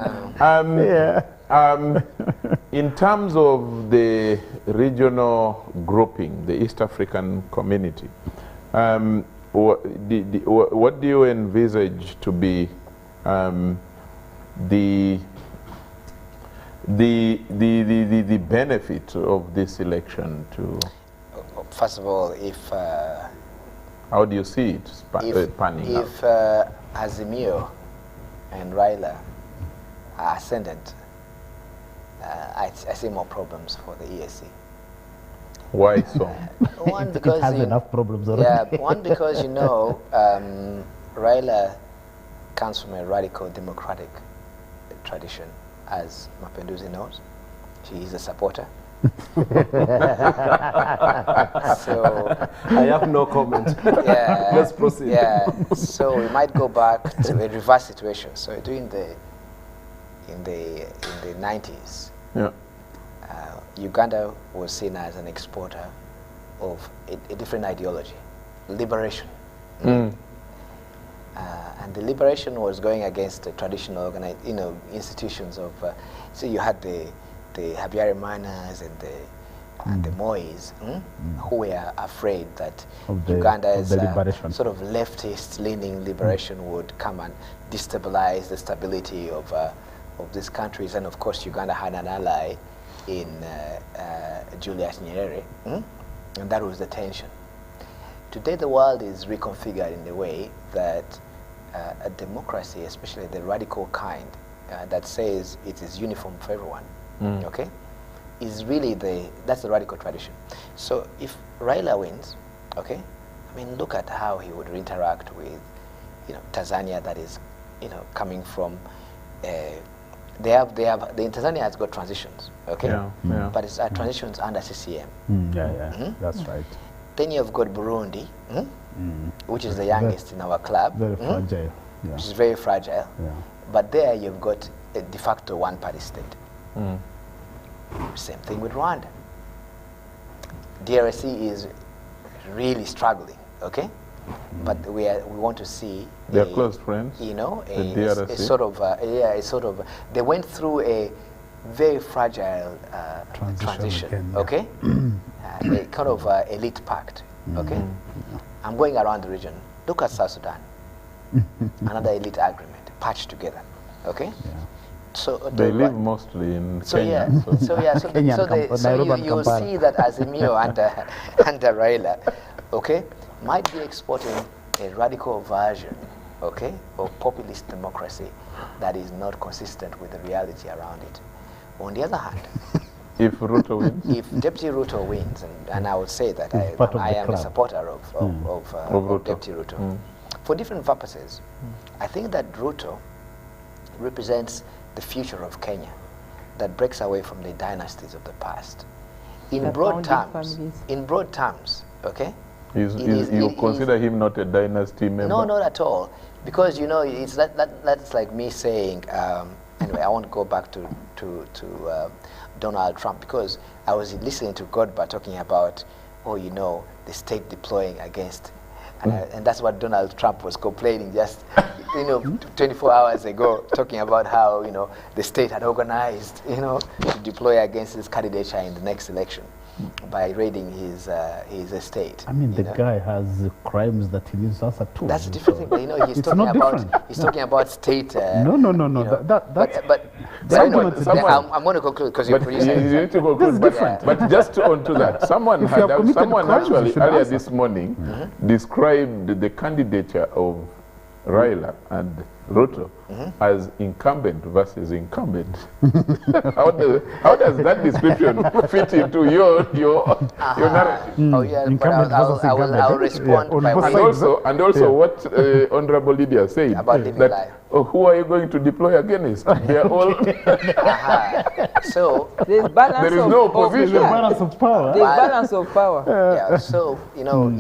in terms of the regional grouping, the East African community, what do you envisage to be the benefit of this election to? First of all, if how do you see it panning out? If Azimio and Raila are ascendant, I see more problems for the EAC. Why so? One, because it has enough problems already. Yeah, one, because Raila comes from a radical democratic tradition, as Mapinduzi knows. She is a supporter. So I have no comment. Yeah, let's proceed. Yeah, so we might go back to a reverse situation. So during in the 90s, yeah. Uganda was seen as an exporter of a different ideology, liberation. And the liberation was going against the traditional institutions of, so you had the Habyarimana and the Mois, who were afraid that Uganda's sort of leftist-leaning liberation would come and destabilize the stability of these countries. And of course, Uganda had an ally in Julius Nyerere, and that was the tension. Today, the world is reconfigured in a way that a democracy, especially the radical kind, that says it is uniform for everyone, okay, is really that's the radical tradition. So if Raila wins, okay, I mean, look at how he would interact with, Tanzania, that is, coming from. Tanzania has got transitions, okay, but it's transitions under CCM. That's right. Then you've got Burundi, which is the youngest in our club, very fragile, which is very fragile. But there you've got a de facto one-party state. Same thing with Rwanda. DRC is really struggling, okay, but we want to see. They're close friends. A sort of. They went through a very fragile transition, okay, a kind of elite pact, okay. I'm going around the region. Look at South Sudan. another elite agreement, patched together. Okay? So they live mostly in Kenya. So you'll see that Azimio under Raila, okay, might be exporting a radical version, okay, of populist democracy that is not consistent with the reality around it. On the other hand, if Ruto wins? If Deputy Ruto wins, and I would say that I am a supporter of Deputy Ruto, for different purposes, I think that Ruto represents the future of Kenya that breaks away from the dynasties of the past. In broad terms, okay? You consider him not a dynasty member? No, not at all. Because, you know, it's that's like me saying, anyway, I won't go back to Donald Trump, because I was listening to Godba talking about, oh, you know, the state deploying against, and that's what Donald Trump was complaining just, you know, 24 hours ago, talking about how, you know, the state had organized, you know, to deploy against his candidature in the next election by raiding his estate. I mean, the guy has crimes that he needs to answer to. That's a different thing, but you know, he's talking about state. No. I'm going to conclude because you're producer. You need to conclude, but just onto that, someone actually earlier this morning described the candidature of Raila and Ruto as incumbent versus incumbent. How does that description fit into your narrative? Oh yeah, I'll respond by and also what Honorable Lydia said about that. Who are you going to deploy against? They are all. So there's balance. There is no opposition. There's balance of power. There's balance of power. Yeah. So you know,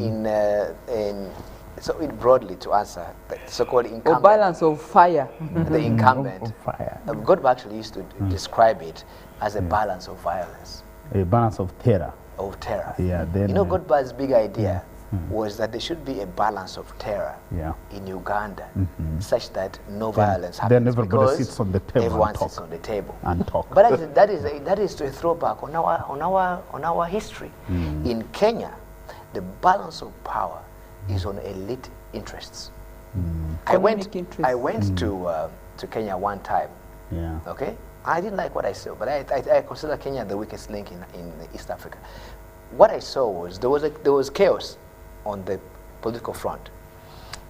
so broadly to answer the so-called incumbent. Or balance of fire. The incumbent. Of fire. Godba actually used to describe it as a balance of violence. A balance of terror. Of terror. Yeah. Then, you know, Godba's big idea was that there should be a balance of terror in Uganda, such that no violence happens. Then everybody sits on the table. Everyone sits on the table and talk. But that is to a throwback on our history. In Kenya, the balance of power is on elite interests. I went to Kenya one time. Yeah. Okay. I didn't like what I saw, but I consider Kenya the weakest link in East Africa. What I saw was there was chaos on the political front,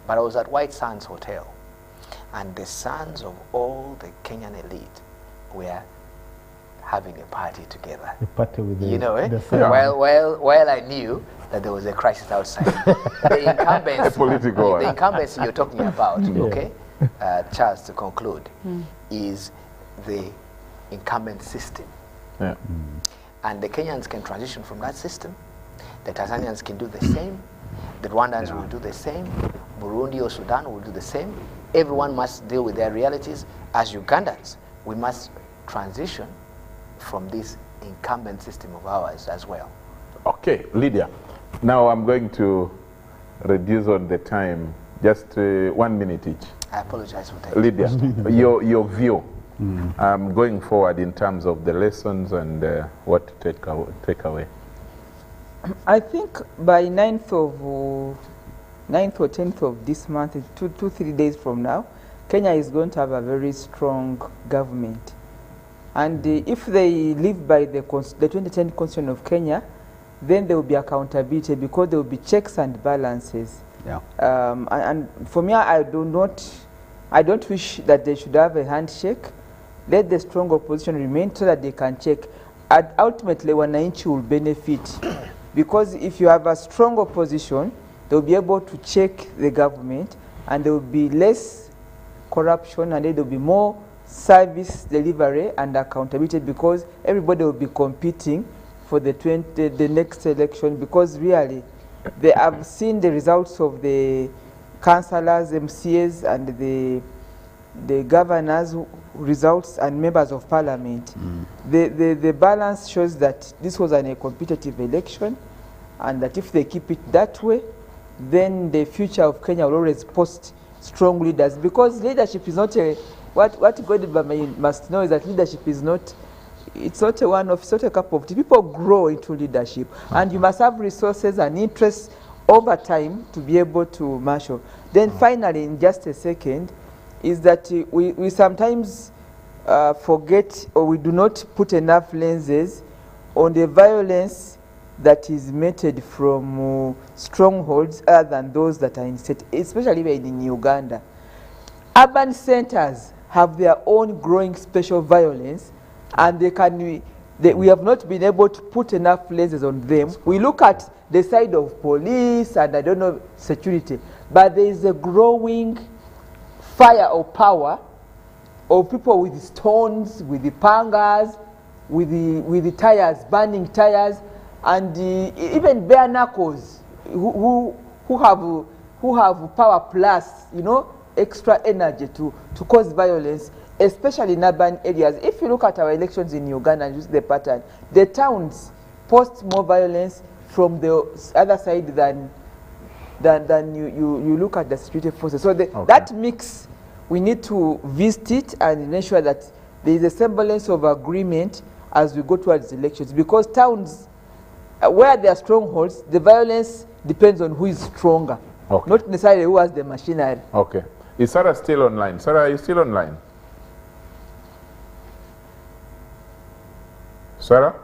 but I was at White Sands Hotel, and the sons of all the Kenyan elite were having a party together. A party with the, while I knew that there was a crisis outside. The incumbency you're talking about, okay, Charles, to conclude, is the incumbent system. Yeah. And the Kenyans can transition from that system. The Tanzanians can do the same. The Rwandans will do the same. Burundi or Sudan will do the same. Everyone must deal with their realities. As Ugandans, we must transition from this incumbent system of ours as well. Okay, Lydia. Now I'm going to reduce on the time, just 1 minute each. I apologize for that. Lydia, your view going forward in terms of the lessons and what to take away. I think by 9th or 10th of this month, 2-3 days from now, Kenya is going to have a very strong government. And if they live by the 2010 Constitution of Kenya, then there will be accountability because there will be checks and balances. Yeah. And for me, I don't wish that they should have a handshake. Let the strong opposition remain so that they can check. And ultimately, wananchi will benefit. Because if you have a strong opposition, they'll be able to check the government, and there will be less corruption, and there will be more service delivery and accountability, because everybody will be competing for the next election, because really they have seen the results of the councillors, MCAs, and the governors' results and members of parliament. The balance shows that this was a competitive election, and that if they keep it that way, then the future of Kenya will always post strong leaders, because leadership is not a what God must know is that leadership is not, it's not a one-off, it's not a cup of tea. People grow into leadership, and you must have resources and interests over time to be able to marshal. Then finally, in just a second, is that we sometimes forget, or we do not put enough lenses on the violence that is meted from strongholds other than those that are in state, especially in Uganda. Urban centers have their own growing special violence, and we have not been able to put enough lenses on them. We look at the side of police and I don't know, security, but there is a growing fire of power of people with stones, with the pangas, with the tires, burning tires, and even bare knuckles who have power plus, you know, extra energy to cause violence, especially in urban areas. If you look at our elections in Uganda and use the pattern, the towns post more violence from the other side than you look at the security forces. So that mix, we need to visit it and ensure that there is a semblance of agreement as we go towards elections, because towns where there are strongholds, the violence depends on who is stronger, not necessarily who has the machinery. Okay. Is Sarah still online? Sarah, are you still online? Sarah?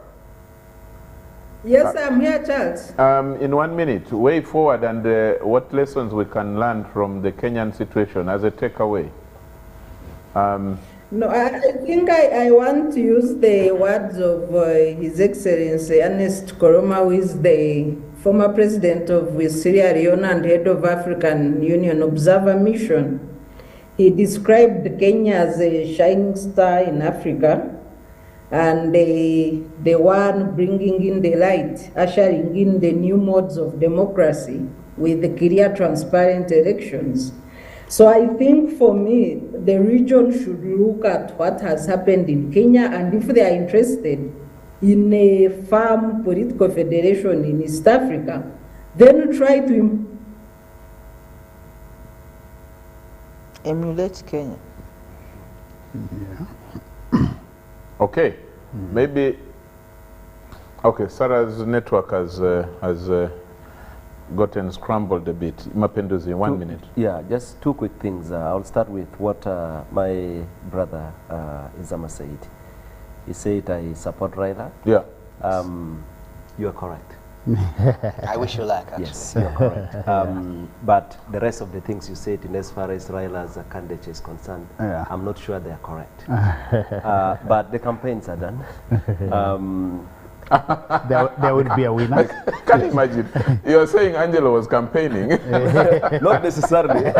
Yes, I'm here, Charles. In 1 minute, way forward and what lessons we can learn from the Kenyan situation as a takeaway. No, I think I want to use the words of His Excellency Ernest Koroma, who is the former president of Sierra Leone and head of African Union Observer Mission. He described Kenya as a shining star in Africa, and the one bringing in the light, ushering in the new modes of democracy with the clear, transparent elections. So I think for me, the region should look at what has happened in Kenya, and if they are interested in a firm political federation in East Africa, then try to emulate Kenya. Yeah. Okay, maybe. Okay, Sarah's network has gotten scrambled a bit. Mapenduzi, in 1 minute. Yeah, just two quick things. I'll start with what my brother Izama said. He said, I support Raila. Yeah. You are correct. I wish you luck, actually. Yes, you are correct. But the rest of the things you said, in as far as Raila's candidate is concerned, I'm not sure they are correct. But the campaigns are done. There would be a winner. Can you imagine? You're saying Angelo was campaigning. Not necessarily.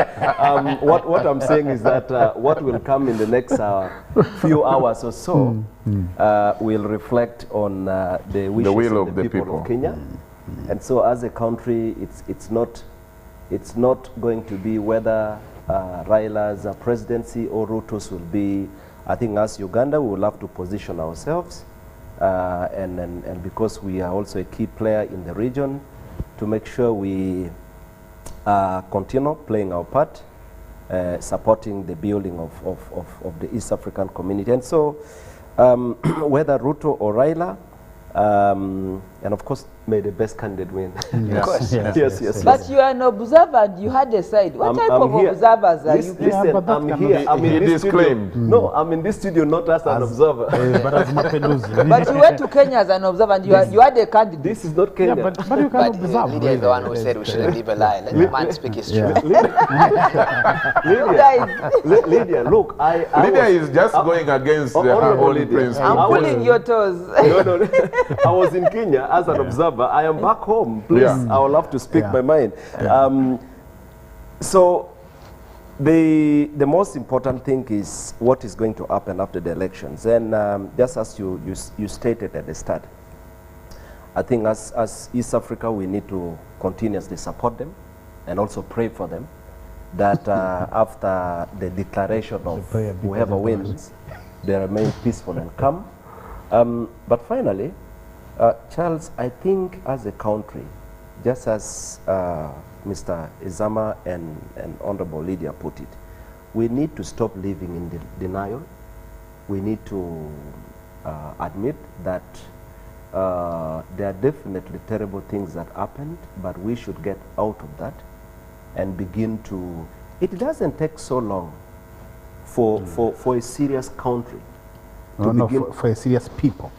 What I'm saying is that what will come in the next few hours or so will reflect on the wishes will of the people of Kenya. And so as a country, it's not going to be whether Raila's presidency or Ruto's will be. I think as Uganda, we will have to position ourselves and because we are also a key player in the region, to make sure we continue playing our part, supporting the building of the East African community. And so whether Ruto or Raila, and of course, may the best candidate win. Of course. Yes. But you are an observer and you had a side. What type of observers are you? Listen, I'm here. I'm in this studio. No, I'm in this studio not as an observer. But as Mapenduzi. But you went to Kenya as an observer and you had a candidate. This is not Kenya. Yeah, but you can observe. Lydia is the one who said we shouldn't leave a lie. Let the man speak his truth. Lydia, look, Lydia is just going against her own principles. I'm pulling your toes. No. I was in Kenya as an observer. I am back home. Please, I will have to speak my mind. So the most important thing is what is going to happen after the elections. And just as you stated at the start, I think as East Africa, we need to continuously support them and also pray for them that after the declaration of whoever wins, they remain peaceful and calm. But finally, Charles, I think as a country, just as Mr. Izama and Honorable Lydia put it, we need to stop living in denial. We need to admit that there are definitely terrible things that happened, but we should get out of that and begin to, it doesn't take so long for a serious country to begin. For a serious people.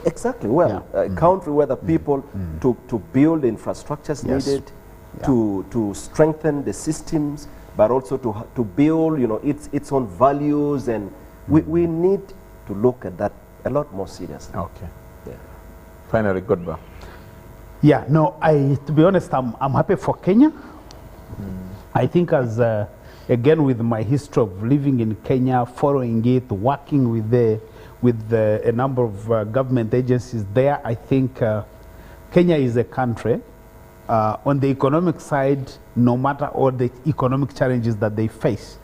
Exactly, well, a country where the people to build infrastructures needed, to strengthen the systems, but also to build, its own values, and we need to look at that a lot more seriously. Okay. Yeah. Finally, Godba. Yeah, no, to be honest, I'm happy for Kenya. I think as, again, with my history of living in Kenya, following it, working with a number of government agencies there, I think Kenya is a country, on the economic side, no matter all the economic challenges that they face,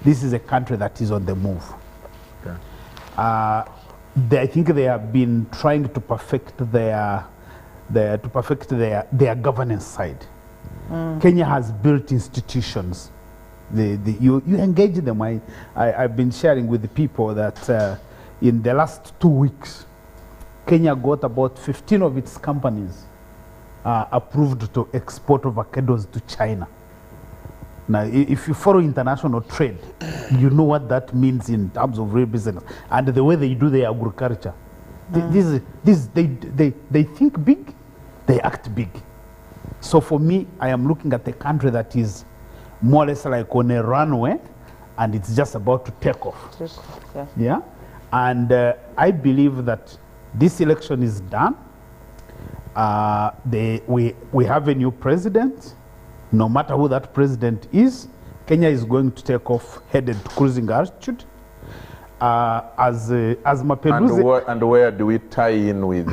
this is a country that is on the move. Okay. I think they have been trying to perfect their governance side. Kenya has built institutions. You engage them. I've been sharing with the people that in the last 2 weeks, Kenya got about 15 of its companies approved to export avocados to China. Now, if you follow international trade, you know what that means in terms of real business and the way they do their agriculture. They think big, they act big. So for me, I am looking at a country that is more or less like on a runway, and it's just about to take off. Yeah. And I believe that this election is done. We have a new president. No matter who that president is, Kenya is going to take off headed to cruising altitude. As Mapinduzi, and where do we tie in with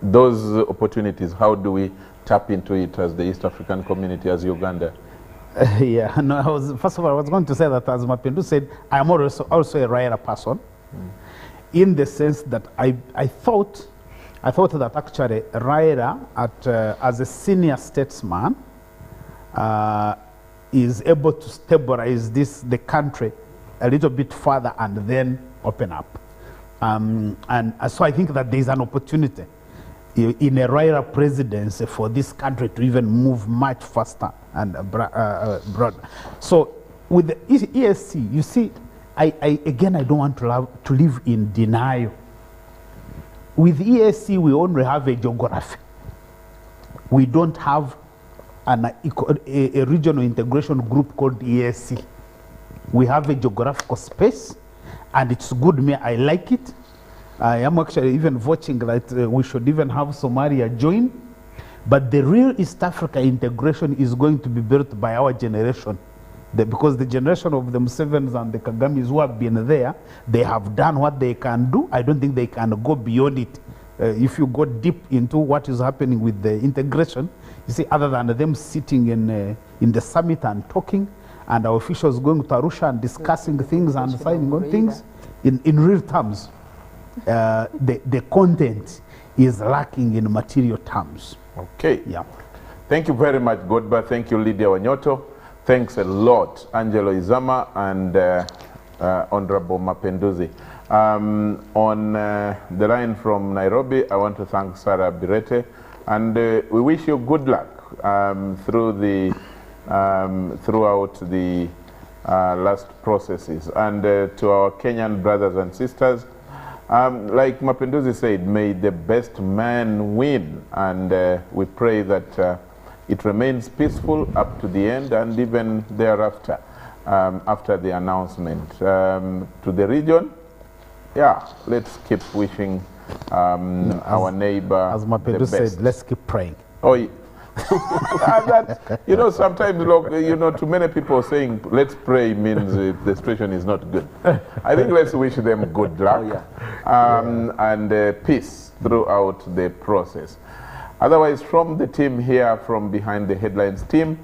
those opportunities? How do we tap into it as the East African community, as Uganda? Yeah, no, first of all, I was going to say that, as Mapinduzi said, I am also a Raila person, in the sense that I thought that actually Raila, as a senior statesman, is able to stabilize the country a little bit further and then open up. And so I think that there is an opportunity in a Raila presidency for this country to even move much faster and broader. So with the ESC, you see, again, I don't want to live in denial. With ESC, we only have a geography. We don't have a regional integration group called ESC. We have a geographical space, and it's good. I like it. I am actually even voting that we should even have Somalia join. But the real East Africa integration is going to be built by our generation. Because the generation of the Musevens and the Kagamis who have been there, they have done what they can do. I don't think they can go beyond it. If you go deep into what is happening with the integration, you see, other than them sitting in the summit and talking, and our officials going to Arusha and discussing things and signing on things, in real terms, the content is lacking in material terms. Okay. Yeah. Thank you very much, Godba. Thank you, Lydia Wanyoto. Thanks a lot, Angelo Izama and Honorable Mapinduzi. On the line from Nairobi, I want to thank Sarah Birete, and we wish you good luck through throughout the last processes. And to our Kenyan brothers and sisters, like Mapinduzi said, may the best man win, and we pray that it remains peaceful up to the end and even thereafter, after the announcement. To the region, yeah, let's keep wishing our neighbor as Mapinduzi said, let's keep praying. Oh, yeah. Sometimes, to many people saying let's pray means the situation is not good. I think let's wish them good luck and peace throughout the process. Otherwise, from the team here, from Behind the Headlines team,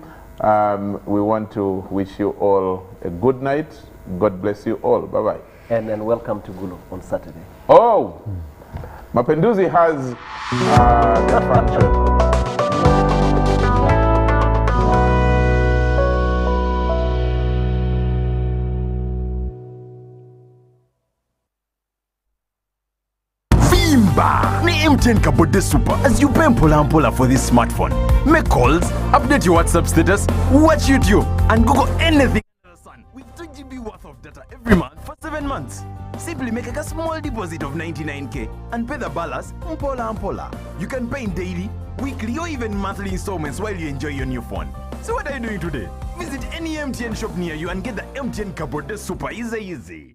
we want to wish you all a good night. God bless you all. Bye-bye. And then welcome to Gulu on Saturday. Oh, Mapinduzi has the function. Vimba ni MTN Kabode Super as you pay mpola for this smartphone. Make calls, update your WhatsApp status, watch YouTube, and Google anything under the sun with 2 GB worth of data every month for 7 months. Simply make a small deposit of 99k and pay the balance mpola. You can pay in daily, weekly, or even monthly installments while you enjoy your new phone. So what are you doing today? Visit any MTN shop near you and get the MTN Kabode Super easy.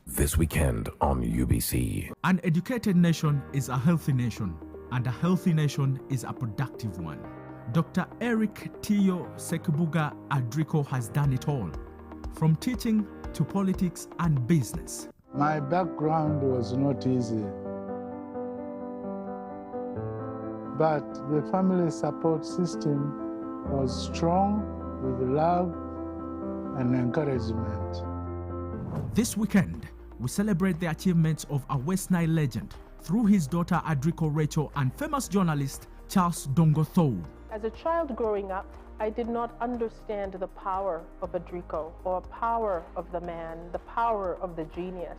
This weekend on UBC. An educated nation is a healthy nation, and a healthy nation is a productive one. Dr. Eric Tio Sekibuga Adriko has done it all, from teaching to politics and business. My background was not easy, but the family support system was strong with love and encouragement. This weekend, we celebrate the achievements of a West Nile legend through his daughter Adriko Rachel and famous journalist Charles Odongotho. As a child growing up, I did not understand the power of Adriko or power of the man, the power of the genius.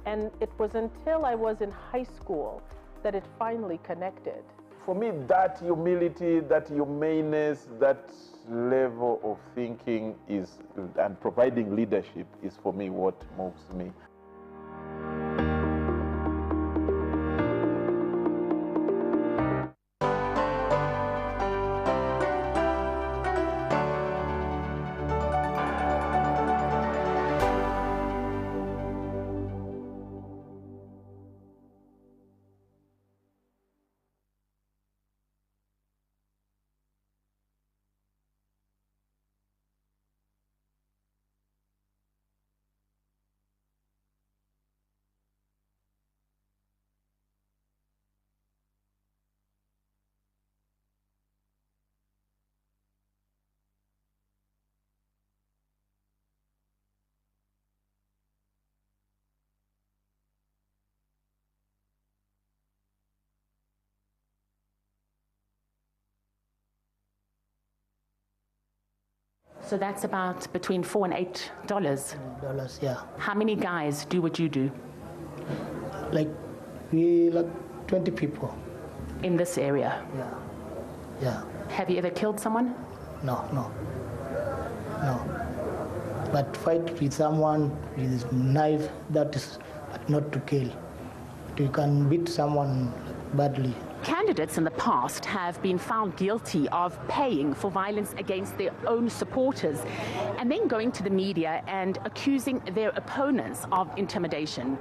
And it was until I was in high school that it finally connected. For me, that humility, that humaneness, that level of thinking is, and providing leadership is for me what moves me. So that's about between $4 and $8. Dollars, yeah. How many guys do what you do? Like 20 people. In this area? Yeah. Have you ever killed someone? No. But fight with someone with a knife, that is, but not to kill. You can beat someone badly. Candidates in the past have been found guilty of paying for violence against their own supporters and then going to the media and accusing their opponents of intimidation.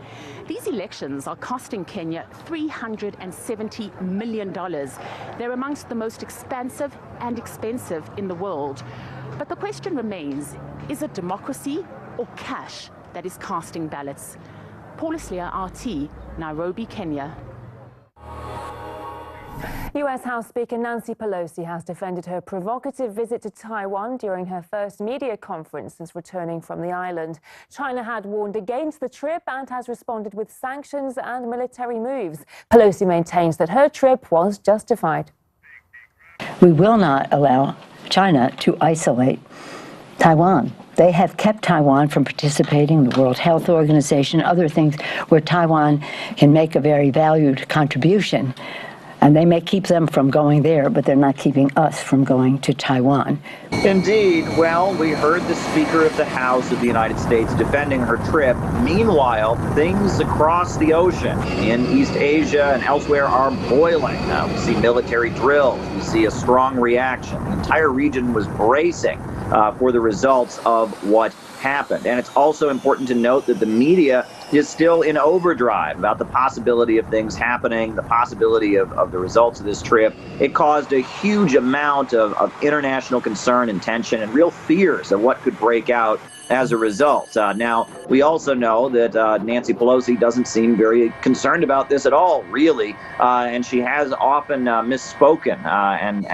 These elections are costing Kenya $370 million. They're amongst the most expansive and expensive in the world. But the question remains, is it democracy or cash that is casting ballots? Paula Slier, RT, Nairobi, Kenya. U.S. House Speaker Nancy Pelosi has defended her provocative visit to Taiwan during her first media conference since returning from the island. China had warned against the trip and has responded with sanctions and military moves. Pelosi maintains that her trip was justified. We will not allow China to isolate Taiwan. They have kept Taiwan from participating in the World Health Organization, other things where Taiwan can make a very valued contribution. And they may keep them from going there, but they're not keeping us from going to Taiwan. Indeed. Well, we heard the Speaker of the House of the United States defending her trip. Meanwhile, things across the ocean in East Asia and elsewhere are boiling. We see military drills. We see a strong reaction. The entire region was bracing for the results of what happened. And it's also important to note that the media is still in overdrive about the possibility of things happening, the possibility of the results of this trip. It caused a huge amount of international concern and tension and real fears of what could break out as a result. Now, we also know that Nancy Pelosi doesn't seem very concerned about this at all, really, and she has often misspoken and